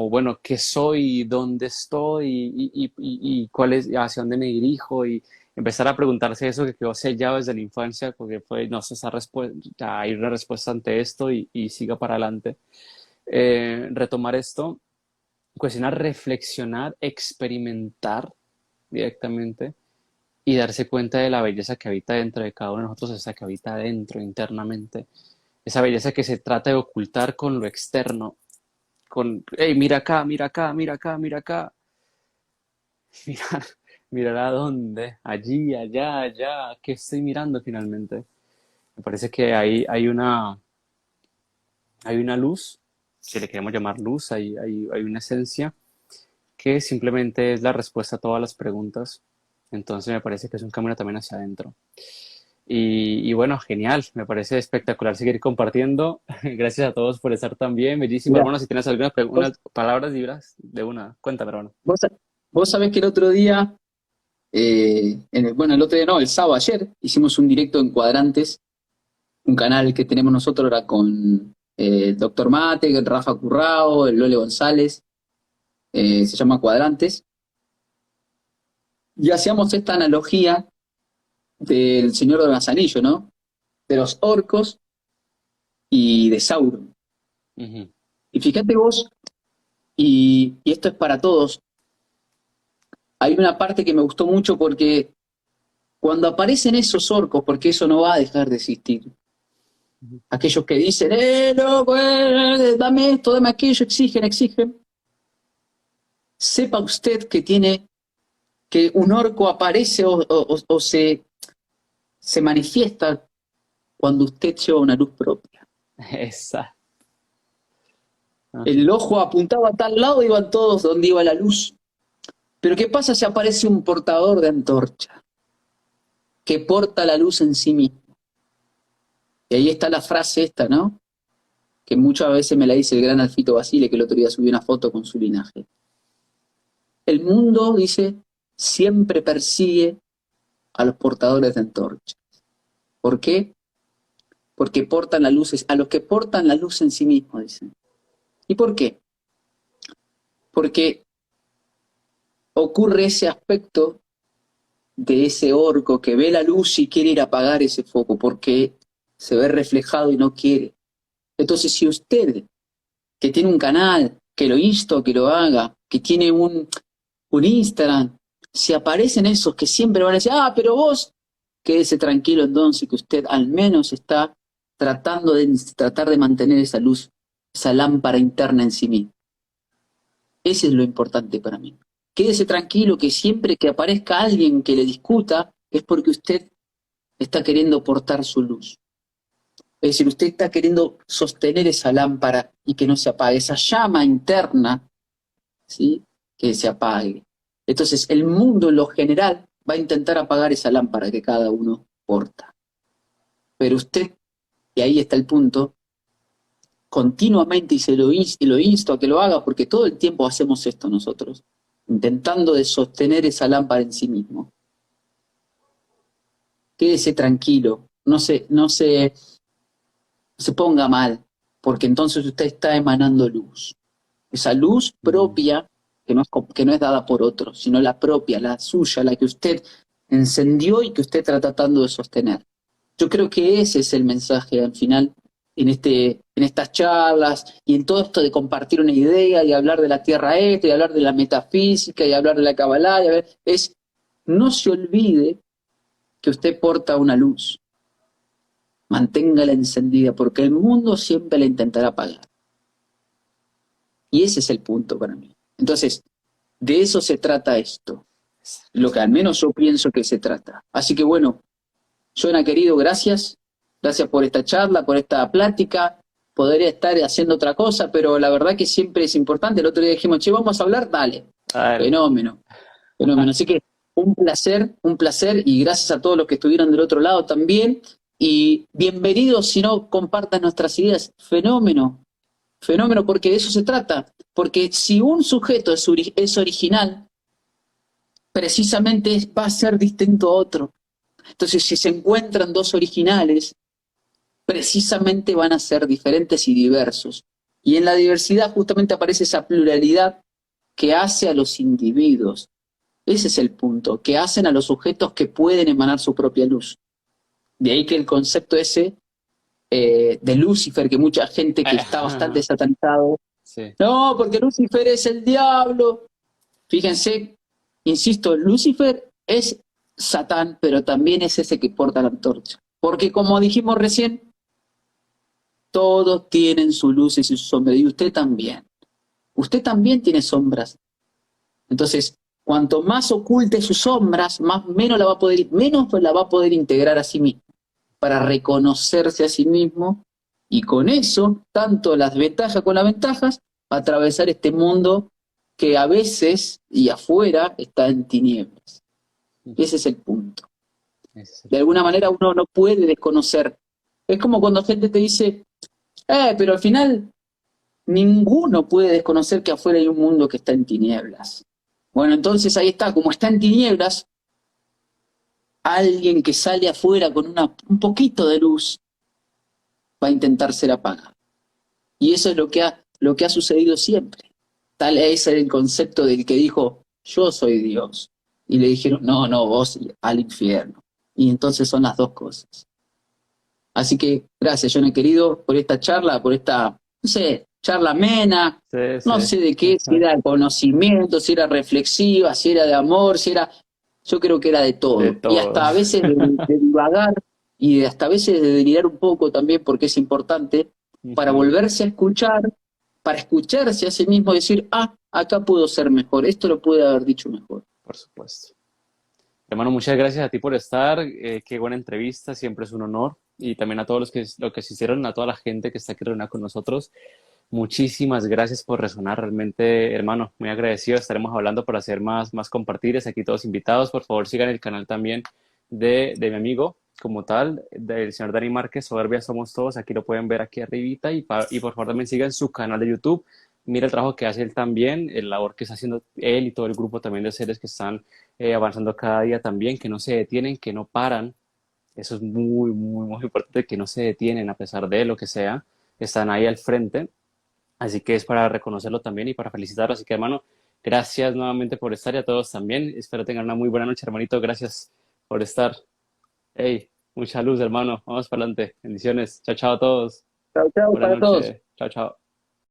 Bueno, ¿qué soy? ¿Dónde estoy? Y cuál es, hacia dónde me dirijo? Y empezar a preguntarse eso que quedó sellado desde la infancia, porque fue, no sé, esa respuesta, hay una respuesta ante esto y siga para adelante. Retomar esto, cuestionar, reflexionar, experimentar directamente y darse cuenta de la belleza que habita dentro de cada uno de nosotros, esa que habita dentro internamente, esa belleza que se trata de ocultar con lo externo, con, hey, mira acá, mira acá, mira acá, mira acá, mirar, mirar a dónde, allí, allá, allá, ¿qué estoy mirando finalmente? Me parece que hay una luz, si le queremos llamar luz, hay una esencia que simplemente es la respuesta a todas las preguntas. Entonces me parece que es un camino también hacia adentro. Y bueno, genial, me parece espectacular seguir compartiendo. Gracias a todos por estar tan bien, bellísimo. Mira, Hermano, si tienes algunas vos, unas palabras libres de una, cuéntame, hermano. vos, vos sabés que el otro día, bueno, el otro día no, el sábado ayer, hicimos un directo en Cuadrantes, un canal que tenemos nosotros ahora con el Doctor Mate, el Rafa Currao, el Lole González, se llama Cuadrantes, y hacíamos esta analogía del Señor de los Anillos, ¿no? De los orcos y de Sauron. Ujú. Y fíjate vos, y esto es para todos, hay una parte que me gustó mucho porque cuando aparecen esos orcos, porque eso no va a dejar de existir, Ujú. aquellos que dicen, loco, dame esto, dame aquello, exigen, exigen, sepa usted que tiene, que un orco aparece o se manifiesta cuando usted lleva una luz propia. Esa. Ajá. El ojo apuntaba a tal lado, iban todos donde iba la luz. Pero ¿qué pasa si aparece un portador de antorcha que porta la luz en sí mismo? Y ahí está la frase esta, ¿no? Que muchas veces me la dice el gran Alfito Basile, que el otro día subió una foto con su linaje. El mundo, dice, siempre persigue a los portadores de antorcha. ¿Por qué? Porque portan la luz, a los que portan la luz en sí mismos, dicen. ¿Y por qué? Porque ocurre ese aspecto de ese orco que ve la luz y quiere ir a apagar ese foco, porque se ve reflejado y no quiere. Entonces, si usted, que tiene un canal, que lo insto, que lo haga, que tiene un Instagram, si aparecen esos que siempre van a decir, pero vos, quédese tranquilo entonces, que usted al menos está tratar de mantener esa luz, esa lámpara interna en sí mismo. Ese es lo importante para mí. Quédese tranquilo que siempre que aparezca alguien que le discuta, es porque usted está queriendo portar su luz. Es decir, usted está queriendo sostener esa lámpara y que no se apague, esa llama interna, ¿sí? Que se apague. Entonces, el mundo en lo general va a intentar apagar esa lámpara que cada uno porta. Pero usted, y ahí está el punto, continuamente, y lo insto a que lo haga, porque todo el tiempo hacemos esto nosotros, intentando de sostener esa lámpara en sí mismo. Quédese tranquilo, no se ponga mal, porque entonces usted está emanando luz. Esa luz Mm. propia, que no es dada por otros, sino la propia, la suya, la que usted encendió y que usted está tratando de sostener. Yo creo que ese es el mensaje al final en estas charlas y en todo esto de compartir una idea y hablar de la Tierra Este, y hablar de la metafísica y hablar de la Kabbalah, es no se olvide que usted porta una luz, manténgala encendida, porque el mundo siempre la intentará apagar. Y ese es el punto para mí. Entonces, de eso se trata esto. lo que al menos yo pienso que se trata. Así que bueno, Jonah querido, gracias. Gracias por esta charla, por esta plática. Podría estar haciendo otra cosa, pero la verdad que siempre es importante. El otro día dijimos, che, vamos a hablar, dale. Dale. Fenómeno, fenómeno. Así que un placer y gracias a todos los que estuvieron del otro lado también. Y bienvenidos, si no compartan nuestras ideas. Fenómeno, fenómeno, porque de eso se trata. Porque si un sujeto es original, precisamente va a ser distinto a otro. Entonces, si se encuentran dos originales, precisamente van a ser diferentes y diversos. Y en la diversidad justamente aparece esa pluralidad que hace a los individuos. Ese es el punto, que hacen a los sujetos que pueden emanar su propia luz. De ahí que el concepto ese de Lucifer, que mucha gente que está bastante satanizado, Sí. no, porque Lucifer es el diablo. Fíjense, insisto, Lucifer es Satán, pero también es ese que porta la antorcha. Porque como dijimos recién, todos tienen sus luces y sus sombras, y usted también. Usted también tiene sombras. Entonces, cuanto más oculte sus sombras, menos la va a poder integrar a sí mismo, para reconocerse a sí mismo, y con eso, tanto las ventajas con las ventajas, atravesar este mundo que a veces y afuera está en tinieblas. Ese es el punto. De alguna manera uno no puede desconocer. Es como cuando gente te dice, pero al final ninguno puede desconocer que afuera hay un mundo que está en tinieblas. Bueno, entonces ahí está, como está en tinieblas, alguien que sale afuera con un poquito de luz va a intentar ser apagado. Y eso es lo que ha sucedido siempre. Tal es el concepto del que dijo, yo soy Dios. Y le dijeron, no, no, vos al infierno. Y entonces son las dos cosas. Así que gracias, Johnny querido, por esta charla, por esta, no sé, charla amena, Sí, no sí. sé de qué, si era de conocimiento, si era reflexiva, si era de amor, si era, yo creo que era de De todo. Y todo. hasta a veces de divagar y hasta a veces de delirar un poco también, porque es importante, para Ujú. volverse a escuchar, para escucharse a sí mismo y decir, acá puedo ser mejor, esto lo pude haber dicho mejor. Por supuesto. Hermano, muchas gracias a ti por estar. Qué buena entrevista, siempre es un honor. Y también a todos los que se hicieron, a toda la gente que está aquí reunida con nosotros. Muchísimas gracias por resonar. Realmente, hermano, muy agradecido. Estaremos hablando para hacer más compartires. Aquí todos invitados. Por favor, sigan el canal también de mi amigo, como tal, del señor Dani Márquez. Soberbia somos todos. Aquí lo pueden ver aquí arribita. Y por favor, también sigan su canal de YouTube. Mira el trabajo que hace él también, el labor que está haciendo él y todo el grupo también de seres que están avanzando cada día también, que no se detienen, que no paran. Eso es muy importante, que no se detienen a pesar de lo que sea. Están ahí al frente. Así que es para reconocerlo también y para felicitarlo. Así que, hermano, gracias nuevamente por estar y a todos también. Espero tengan una muy buena noche, hermanito. Gracias por estar. Hey, mucha luz, hermano. Vamos para adelante. Bendiciones. Chao, chao a todos. Chao, chao Buenas para todos. noches. Chao, chao.